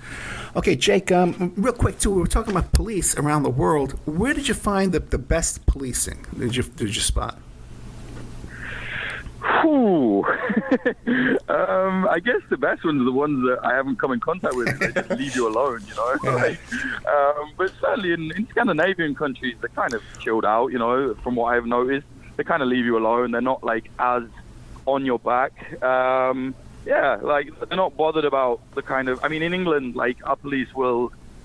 Okay, Jake, real quick, too, we were talking about police around the world. Where did you find the best policing? Did you spot? Whew. I guess the best ones are the ones that I haven't come in contact with. They just leave you alone, you know. Yeah. But certainly in Scandinavian countries, they're kind of chilled out, you know, from what I've noticed. They kind of leave you alone. They're not, like, as on your back. Yeah, like, they're not bothered about the kind of... I mean, in England, like, our police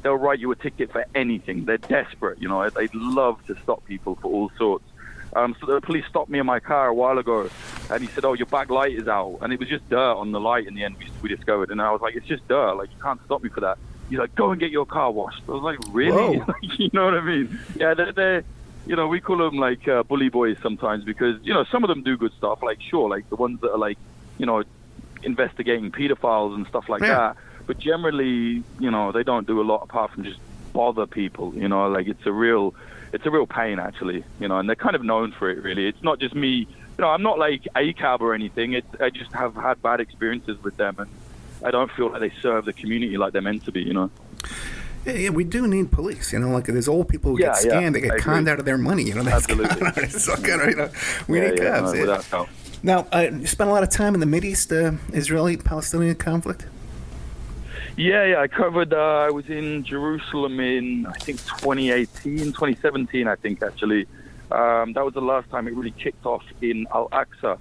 they'll write you a ticket for anything. They're desperate, you know. They love to stop people for all sorts. So the police stopped me in my car a while ago, and he said, "Oh, your back light is out," and it was just dirt on the light. In the end, we discovered, and I was like, "It's just dirt. Like, you can't stop me for that." He's like, "Go and get your car washed." I was like, "Really?" Like, you know what I mean? Yeah, they're you know, we call them like bully boys sometimes because, you know, some of them do good stuff. Like, sure, like the ones that are like, you know, investigating pedophiles and stuff like that. But generally, you know, they don't do a lot apart from just bother people. You know, like it's a real pain, actually, you know, and they're kind of known for it, really. It's not just me, you know, I'm not like ACAB or anything. I just have had bad experiences with them, and I don't feel like they serve the community like they're meant to be, you know. Yeah, we do need police, you know, like there's old people who get scammed, they get conned out of their money, you know. That's absolutely. So kind of, you know, we need cops. No, without doubt. Now, you spent a lot of time in the Mideast, Israeli-Palestinian conflict? Yeah, I covered, I was in Jerusalem in, I think, 2017, I think, actually. That was the last time it really kicked off in Al-Aqsa,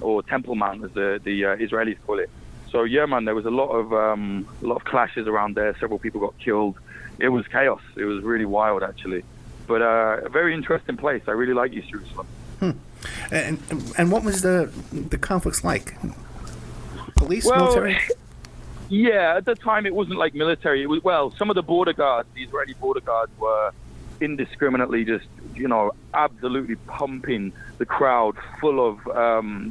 or Temple Mount, as the Israelis call it. So, yeah, man, there was a lot of clashes around there. Several people got killed. It was chaos. It was really wild, actually. But a very interesting place. I really like East Jerusalem. And what was the conflicts like? Police, military? Yeah, at the time it wasn't like military. It was, well, some of the border guards, the Israeli border guards, were indiscriminately just, you know, absolutely pumping the crowd full of,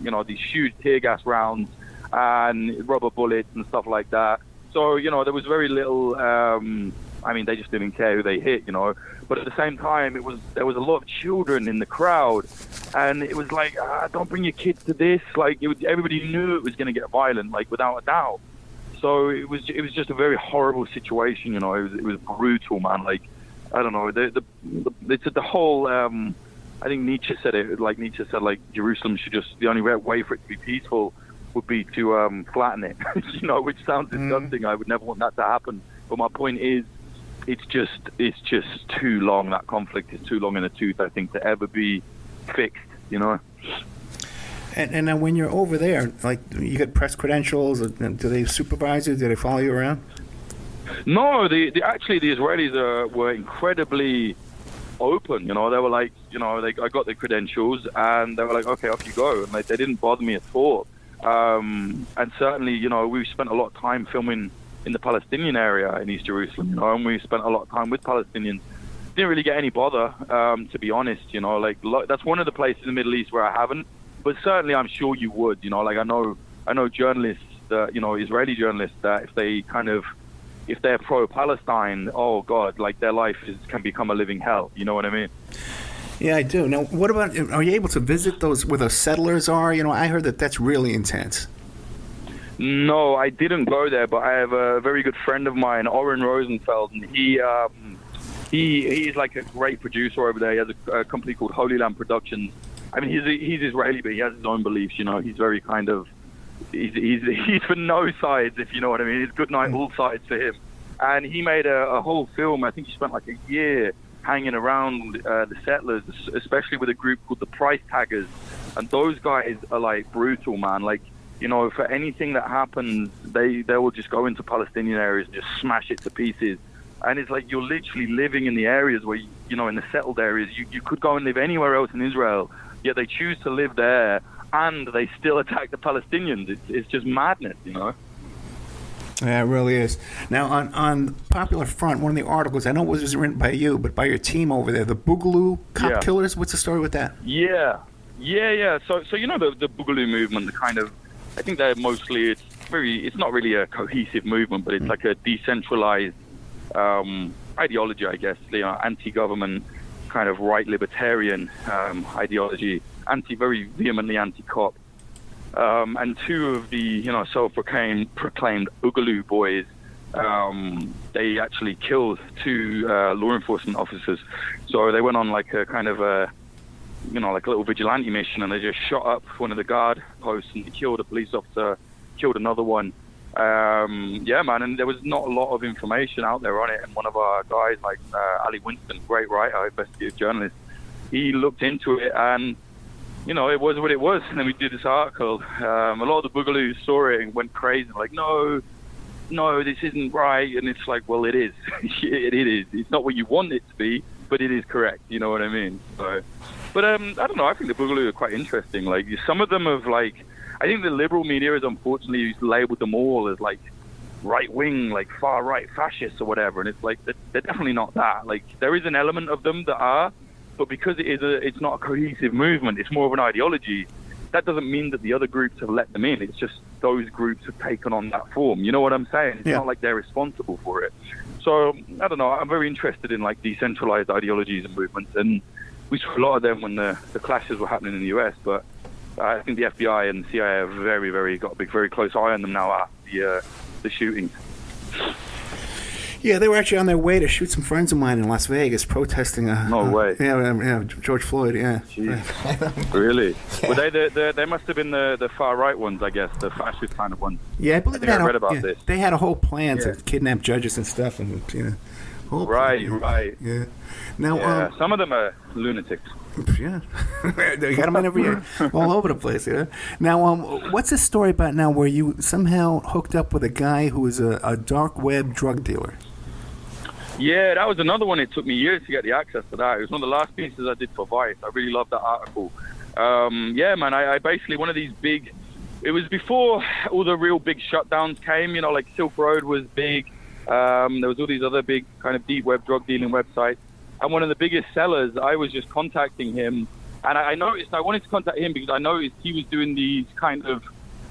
you know, these huge tear gas rounds and rubber bullets and stuff like that. So, you know, there was very little, I mean, they just didn't care who they hit, you know. But at the same time, there was a lot of children in the crowd. And it was like, don't bring your kids to this. Like, everybody knew it was going to get violent, like, without a doubt. So it was just a very horrible situation, you know. It was brutal, man. Like, I don't know, the whole. I think Nietzsche said it. Like Nietzsche said, like Jerusalem should just, the only way for it to be peaceful would be to flatten it. You know, which sounds disgusting. I would never want that to happen. But my point is, it's just too long. That conflict is too long in the tooth, I think, to ever be fixed. You know. And now when you're over there, like, you get press credentials, do they supervise you? Do they follow you around? No, actually the Israelis were incredibly open. You know, they were like, you know, I got the credentials and they were like, okay, off you go. And they didn't bother me at all. And certainly, you know, we spent a lot of time filming in the Palestinian area in East Jerusalem, you know, and we spent a lot of time with Palestinians. Didn't really get any bother, to be honest, you know, like that's one of the places in the Middle East where I haven't. But certainly, I'm sure you would. You know, like I know journalists, you know, Israeli journalists, that if they're pro-Palestine, oh God, like their life can become a living hell. You know what I mean? Yeah, I do. Now, what about? Are you able to visit those where the settlers are? You know, I heard that's really intense. No, I didn't go there, but I have a very good friend of mine, Oren Rosenfeld, and he's like a great producer over there. He has a company called Holy Land Productions. I mean, he's Israeli, but he has his own beliefs. You know, he's very kind of he's for no sides, if you know what I mean. It's good night all sides for him. And he made a whole film. I think he spent like a year hanging around the settlers, especially with a group called the Price Taggers. And those guys are like brutal, man. Like, you know, for anything that happens, they will just go into Palestinian areas and just smash it to pieces. And it's like you're literally living in the areas where, you know, in the settled areas, you could go and live anywhere else in Israel, yet they choose to live there, and they still attack the Palestinians. It's just madness, you know? Yeah, it really is. Now, on Popular Front, one of the articles, I know it was written by you, but by your team over there, the Boogaloo cop killers, what's the story with that? Yeah. So you know the Boogaloo movement, the kind of, I think they're mostly, it's not really a cohesive movement, but it's like a decentralized ideology, I guess, you know, anti-government, kind of right libertarian ideology, very vehemently anti-cop. And two of the, you know, self-proclaimed Boogaloo boys, they actually killed two law enforcement officers. So they went on like a kind of a, you know, like a little vigilante mission, and they just shot up one of the guard posts and killed a police officer, killed another one. Yeah, man, and there was not a lot of information out there on it. And one of our guys, like Ali Winston, great writer, investigative journalist, he looked into it, and you know, it was what it was. And then we did this article. A lot of the Boogaloos saw it and went crazy, like, no, this isn't right. And it's like, well, it is. it is. It's not what you want it to be, but it is correct. You know what I mean? So, but I don't know. I think the Boogaloo are quite interesting. Like, some of them have, like, I think the liberal media has unfortunately labeled them all as like right-wing, like far-right fascists or whatever. And it's like, they're definitely not that. Like, there is an element of them that are, but because it's not a cohesive movement, it's more of an ideology. That doesn't mean that the other groups have let them in. It's just those groups have taken on that form. You know what I'm saying? It's not like they're responsible for it. So, I don't know. I'm very interested in like decentralized ideologies and movements. And we saw a lot of them when the clashes were happening in the US. But I think the FBI and the CIA have very got a very close eye on them now after the shootings. Yeah, they were actually on their way to shoot some friends of mine in Las Vegas protesting. No way. Yeah, George Floyd. Yeah. Jeez. Really? Were they? They must have been the far right ones, I guess, the fascist kind of ones. Yeah, I believe I read about this. They had a whole plan to kidnap judges and stuff, and you know. Right. Yeah. Now, some of them are lunatics. Yeah, they got them in all over the place. Yeah. Now, what's this story about now, where you somehow hooked up with a guy who is a dark web drug dealer? Yeah, that was another one. It took me years to get the access to that. It was one of the last pieces I did for Vice. I really loved that article. Yeah, man, I basically, one of these big, it was before all the real big shutdowns came, you know, like Silk Road was big. There was all these other big kind of deep web drug dealing websites. And one of the biggest sellers, I was just contacting him. And I wanted to contact him because I noticed he was doing these kind of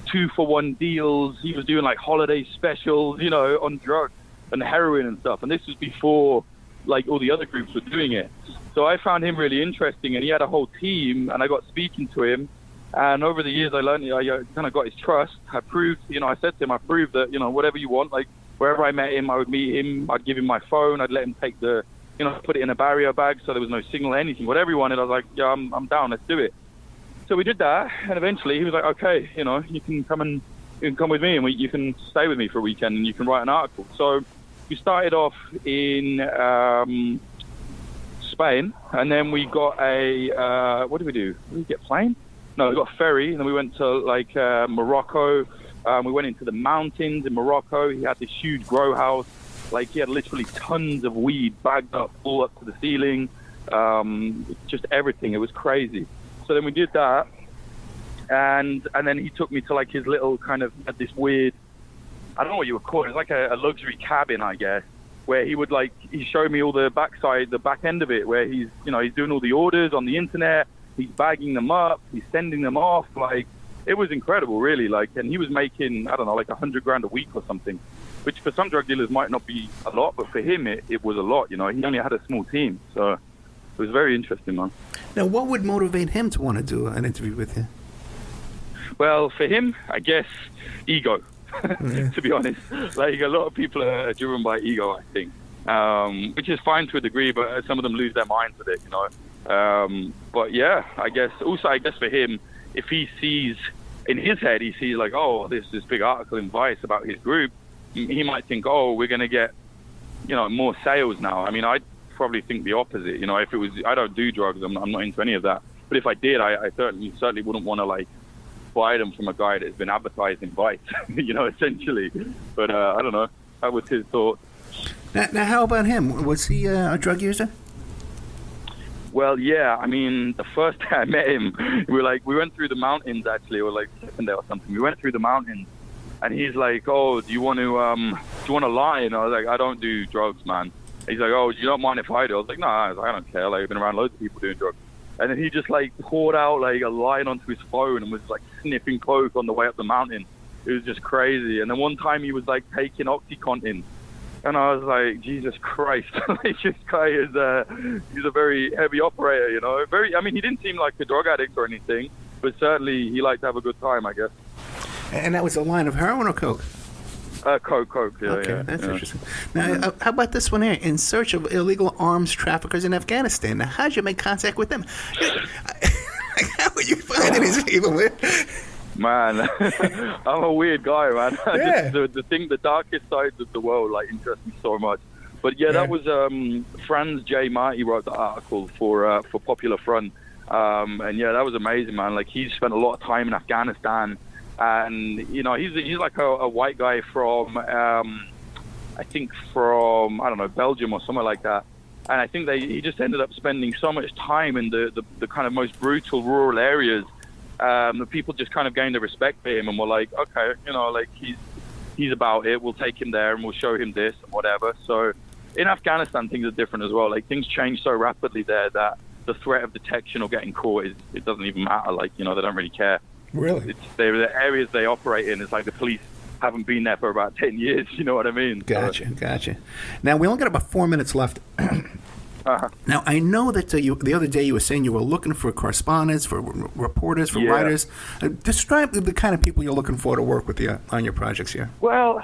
2-for-1 deals. He was doing like holiday specials, you know, on drugs and heroin and stuff. And this was before like all the other groups were doing it. So I found him really interesting, and he had a whole team, and I got speaking to him. And over the years I learned, I kind of got his trust. I proved, you know, I said to him, I proved that, you know, whatever you want, like wherever I met him, I would meet him. I'd give him my phone. I'd let him take put it in a barrier bag so there was no signal or anything. Whatever he wanted, I was like, yeah, I'm down. Let's do it. So we did that, and eventually he was like, okay, you know, you can come with me, and you can stay with me for a weekend, and you can write an article. So we started off in Spain, and then we got what did we do? Did we get a plane? No, we got a ferry, and then we went to like Morocco. We went into the mountains in Morocco. He had this huge grow house. Like, he had literally tons of weed bagged up all up to the ceiling, just everything. It was crazy. So then we did that, and then he took me to like his little kind of, had this weird, I don't know what you would call it. It's like a luxury cabin, I guess, where he showed me all the back end of it, where he's doing all the orders on the internet. He's bagging them up. He's sending them off. Like, it was incredible, really. Like, and he was making, I don't know, like $100,000 a week or something, which for some drug dealers might not be a lot, but for him, it was a lot. You know, he only had a small team. So it was very interesting, man. Now, what would motivate him to want to do an interview with you? Well, for him, I guess, ego. To be honest, like, a lot of people are driven by ego, I think, which is fine to a degree, but some of them lose their minds with it, you know. But yeah, I guess for him, if he sees in his head, he sees like, oh, there's this big article in Vice about his group, he might think, oh, we're going to get, you know, more sales now. I mean, probably think the opposite. You know, if it was, I don't do drugs. I'm not into any of that. But if I did, I certainly wouldn't want to like buy them from a guy that's been advertising vice, you know, essentially. But I don't know. That was his thought. Now, how about him? Was he a drug user? Well, yeah. I mean, the first day I met him, we went through the mountains actually, or like second day or something. We went through the mountains, and he's like, "Oh, do you want to lie?" And I was like, "I don't do drugs, man." He's like, "Oh, you don't mind if I do?" I was like, "No, I don't care. Like, I've been around loads of people doing drugs." And then he just like poured out like a line onto his phone and was like sniffing coke on the way up the mountain. It was just crazy. And then one time he was like taking OxyContin. And I was like, Jesus Christ, like, this guy is he's a very heavy operator, you know. He didn't seem like a drug addict or anything, but certainly he liked to have a good time, I guess. And that was a line of heroin or coke? Coke, yeah. Okay, that's interesting. Now, how about this one here? In search of illegal arms traffickers in Afghanistan. Now, how'd you make contact with them? How would you find these people, man? Man, I'm a weird guy, man. Yeah. The darkest sides of the world, like, interest me so much. But yeah, that was Franz J. Marty wrote the article for Popular Front, and yeah, that was amazing, man. Like, he spent a lot of time in Afghanistan, and you know, he's like a white guy from I think from, I don't know, Belgium or somewhere like that. And I think he just ended up spending so much time in the kind of most brutal rural areas. The people just kind of gained a respect for him and were like, okay, you know, like he's about it. We'll take him there and we'll show him this and whatever. So in Afghanistan, things are different as well. Like, things change so rapidly there that the threat of detection or getting caught it doesn't even matter. Like, you know, they don't really care. Really? The areas they operate in, it's like the police haven't been there for about 10 years. You know what I mean? Gotcha. Now, we only got about 4 minutes left. Now, I know that the other day you were saying you were looking for correspondents, for reporters, for writers. Describe the kind of people you're looking for to work with you on your projects here. Well,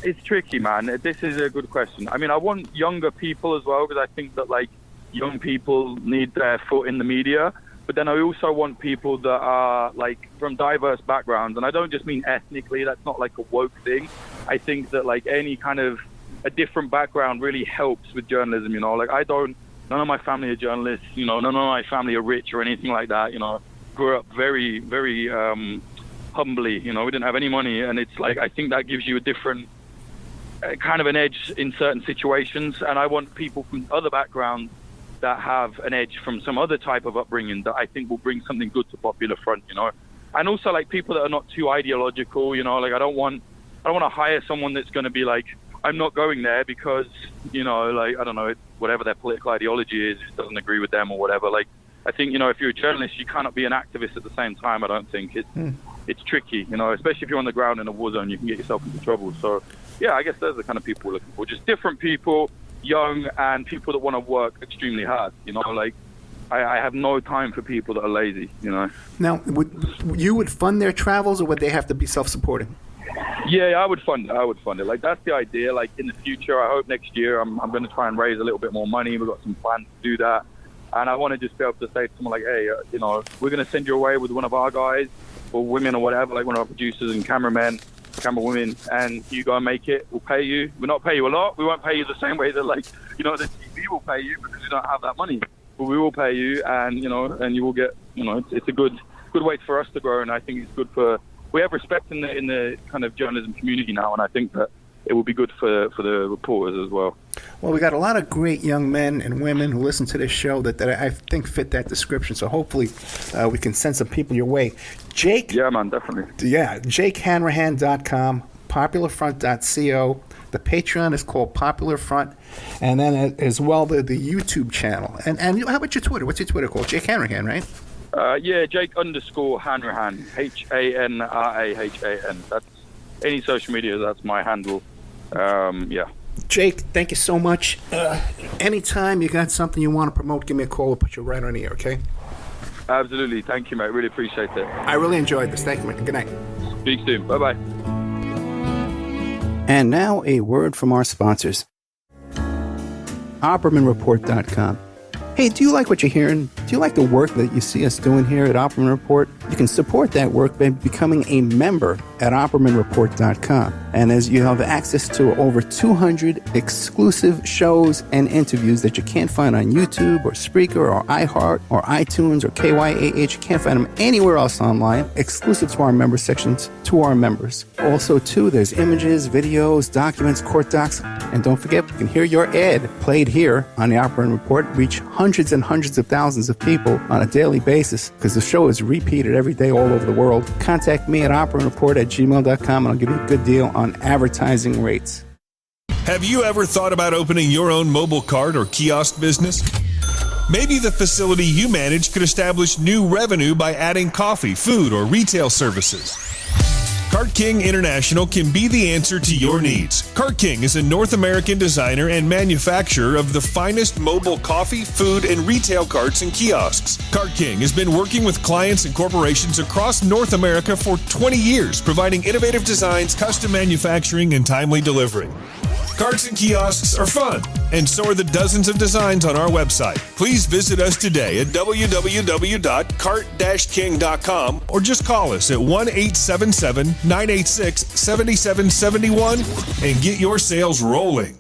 it's tricky, man. This is a good question. I mean, I want younger people as well, because I think that, like, young people need their foot in the media. But then I also want people that are, like, from diverse backgrounds. And I don't just mean ethnically. That's not, like, a woke thing. I think that, like, any kind of a different background really helps with journalism, you know. Like, none of my family are journalists, you know. None of my family are rich or anything like that, you know. Grew up very, very humbly, you know. We didn't have any money. And it's like, I think that gives you a different kind of an edge in certain situations. And I want people from other backgrounds that have an edge from some other type of upbringing that I think will bring something good to Popular Front, you know. And also, like, people that are not too ideological, you know. Like, I don't want to hire someone that's going to be like, I'm not going there because, you know, like, I don't know, whatever their political ideology is, it doesn't agree with them or whatever. Like, I think, you know, if you're a journalist, you cannot be an activist at the same time. I don't think it's tricky, you know, especially if you're on the ground in a war zone, you can get yourself into trouble. So, yeah, I guess those are the kind of people we're looking for. Just different people, young, and people that want to work extremely hard, you know. Like, I have no time for people that are lazy, you know. Now, would fund their travels, or would they have to be self-supporting? Yeah, I would fund it. Like, that's the idea. Like, in the future, I hope next year I'm going to try and raise a little bit more money. We've got some plans to do that. And I want to just be able to say to someone like, hey, you know, we're going to send you away with one of our guys or women or whatever, like one of our producers and cameramen, camerawomen, and you go and make it. We'll pay you. We'll not pay you a lot. We won't pay you the same way that, like, you know, the TV will pay you because you don't have that money. But we will pay you, and, you know, and you will get, you know, it's a good way for us to grow. And I think it's good for, we have respect in the kind of journalism community now, and I think that it will be good for the reporters as well. Well, we got a lot of great young men and women who listen to this show that I think fit that description. So hopefully we can send some people your way. Jake? Yeah, man, definitely. Yeah, JakeHanrahan.com, PopularFront.co. The Patreon is called Popular Front, and then as well the YouTube channel. And how about your Twitter? What's your Twitter called? Jake Hanrahan, right? Yeah, Jake_Hanrahan, HANRAHAN. That's any social media. That's my handle. Yeah. Jake, thank you so much. Anytime you got something you want to promote, give me a call. We'll put you right on the air, okay? Absolutely. Thank you, mate. Really appreciate it. I really enjoyed this. Thank you, mate. Good night. Speak soon. Bye-bye. And now a word from our sponsors. OppermanReport.com. Hey, do you like what you're hearing? Do you like the work that you see us doing here at Opperman Report, you can support that work by becoming a member at OppermanReport.com. And as you have access to over 200 exclusive shows and interviews that you can't find on YouTube or Spreaker or iHeart or iTunes or KYAH. You can't find them anywhere else online, exclusive to our member sections, to our members. Also, too, there's images, videos, documents, court docs. And don't forget, you can hear your ad played here on the Opperman Report, reach hundreds and hundreds of thousands of people on a daily basis because the show is repeated every day all over the world. Contact me at oppermanreport@gmail.com and I'll give you a good deal on advertising rates. Have you ever thought about opening your own mobile cart or kiosk business? Maybe the facility you manage could establish new revenue by adding coffee, food, or retail services. Cart King International can be the answer to your needs. Cart King is a North American designer and manufacturer of the finest mobile coffee, food, and retail carts and kiosks. Cart King has been working with clients and corporations across North America for 20 years, providing innovative designs, custom manufacturing, and timely delivery. Carts and kiosks are fun, and so are the dozens of designs on our website. Please visit us today at www.cart-king.com or just call us at 1-877-986-7771 and get your sales rolling.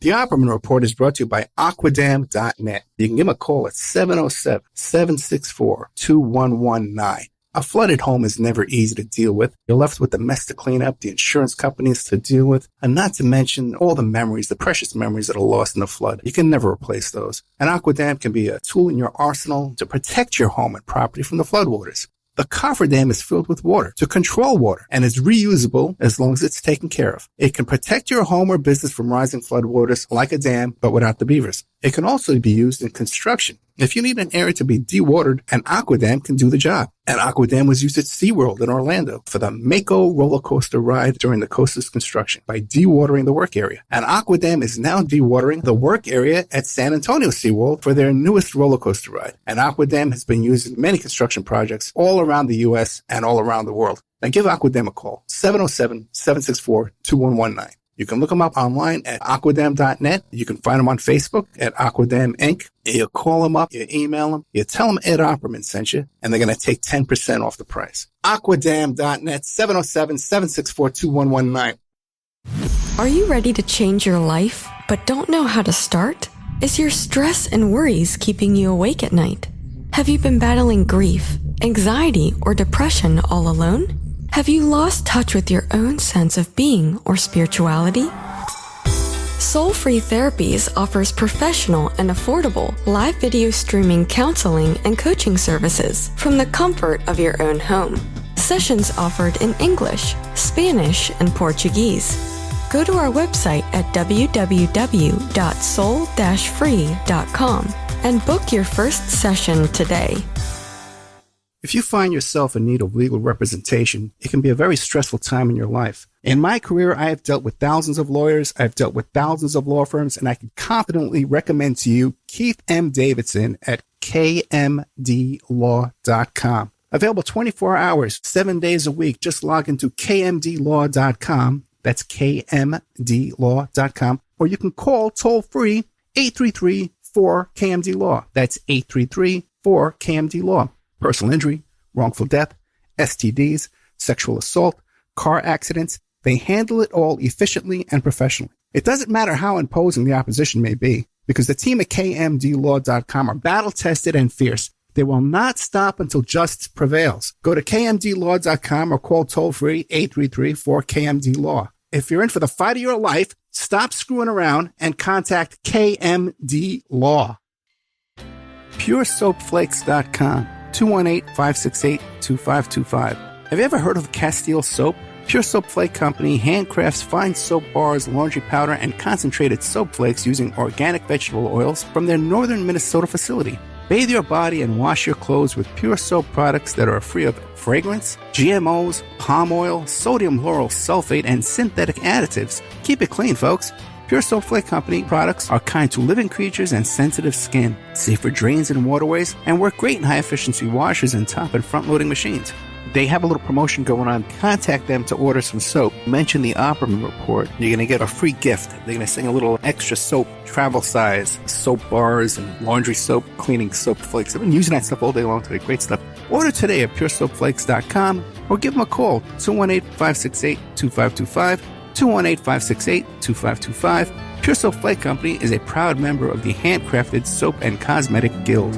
The Opperman Report is brought to you by Aquadam.net. You can give them a call at 707-764-2119. A flooded home is never easy to deal with. You're left with the mess to clean up, the insurance companies to deal with, and not to mention all the memories, the precious memories that are lost in the flood. You can never replace those. And Aquadam can be a tool in your arsenal to protect your home and property from the floodwaters. The cofferdam is filled with water to control water and is reusable as long as it's taken care of. It can protect your home or business from rising floodwaters like a dam, but without the beavers. It can also be used in construction. If you need an area to be dewatered, an Aquadam can do the job. An Aquadam was used at SeaWorld in Orlando for the Mako roller coaster ride during the coaster's construction by dewatering the work area. An Aquadam is now dewatering the work area at San Antonio SeaWorld for their newest roller coaster ride. An Aquadam has been used in many construction projects all around the U.S. and all around the world. Now give Aquadam a call, 707-764-2119. You can look them up online at aquadam.net. You can find them on Facebook at Aquadam Inc. You call them up, you email them, you tell them Ed Opperman sent you, and they're going to take 10% off the price. Aquadam.net, 707-764-2119. Are you ready to change your life, but don't know how to start? Is your stress and worries keeping you awake at night? Have you been battling grief, anxiety, or depression all alone? Have you lost touch with your own sense of being or spirituality? Soul Free Therapies offers professional and affordable live video streaming counseling and coaching services from the comfort of your own home. Sessions offered in English, Spanish, and Portuguese. Go to our website at www.soul-free.com and book your first session today. If you find yourself in need of legal representation, it can be a very stressful time in your life. In my career, I have dealt with thousands of lawyers, I've dealt with thousands of law firms, and I can confidently recommend to you Keith M. Davidson at kmdlaw.com. Available 24 hours, 7 days a week. Just log into kmdlaw.com. That's kmdlaw.com. Or you can call toll-free 833-4KMD-LAW. That's 833-4KMD-LAW. Personal injury, wrongful death, STDs, sexual assault, car accidents. They handle it all efficiently and professionally. It doesn't matter how imposing the opposition may be, because the team at kmdlaw.com are battle-tested and fierce. They will not stop until justice prevails. Go to kmdlaw.com or call toll-free 833-4KMD-LAW. If you're in for the fight of your life, stop screwing around and contact KMD Law. PureSoapFlakes.com. 218-568-2525. Have you ever heard of Castile Soap? Pure Soap Flake Company handcrafts fine soap bars, laundry powder, and concentrated soap flakes using organic vegetable oils from their northern Minnesota facility. Bathe your body and wash your clothes with Pure Soap products that are free of fragrance, GMOs, palm oil, sodium lauryl sulfate, and synthetic additives. Keep it clean, folks. Pure Soap Flake Company products are kind to living creatures and sensitive skin, safe for drains and waterways, and work great in high-efficiency washers and top and front-loading machines. They have a little promotion going on. Contact them to order some soap. Mention the Opperman Report. You're going to get a free gift. They're going to send a little extra soap, travel size, soap bars and laundry soap, cleaning soap flakes. I've been using that stuff all day long today. Great stuff. Order today at puresoapflakes.com or give them a call, 218-568-2525, 218-568-2525. Pure Soap Flake Company is a proud member of the Handcrafted Soap and Cosmetic Guild.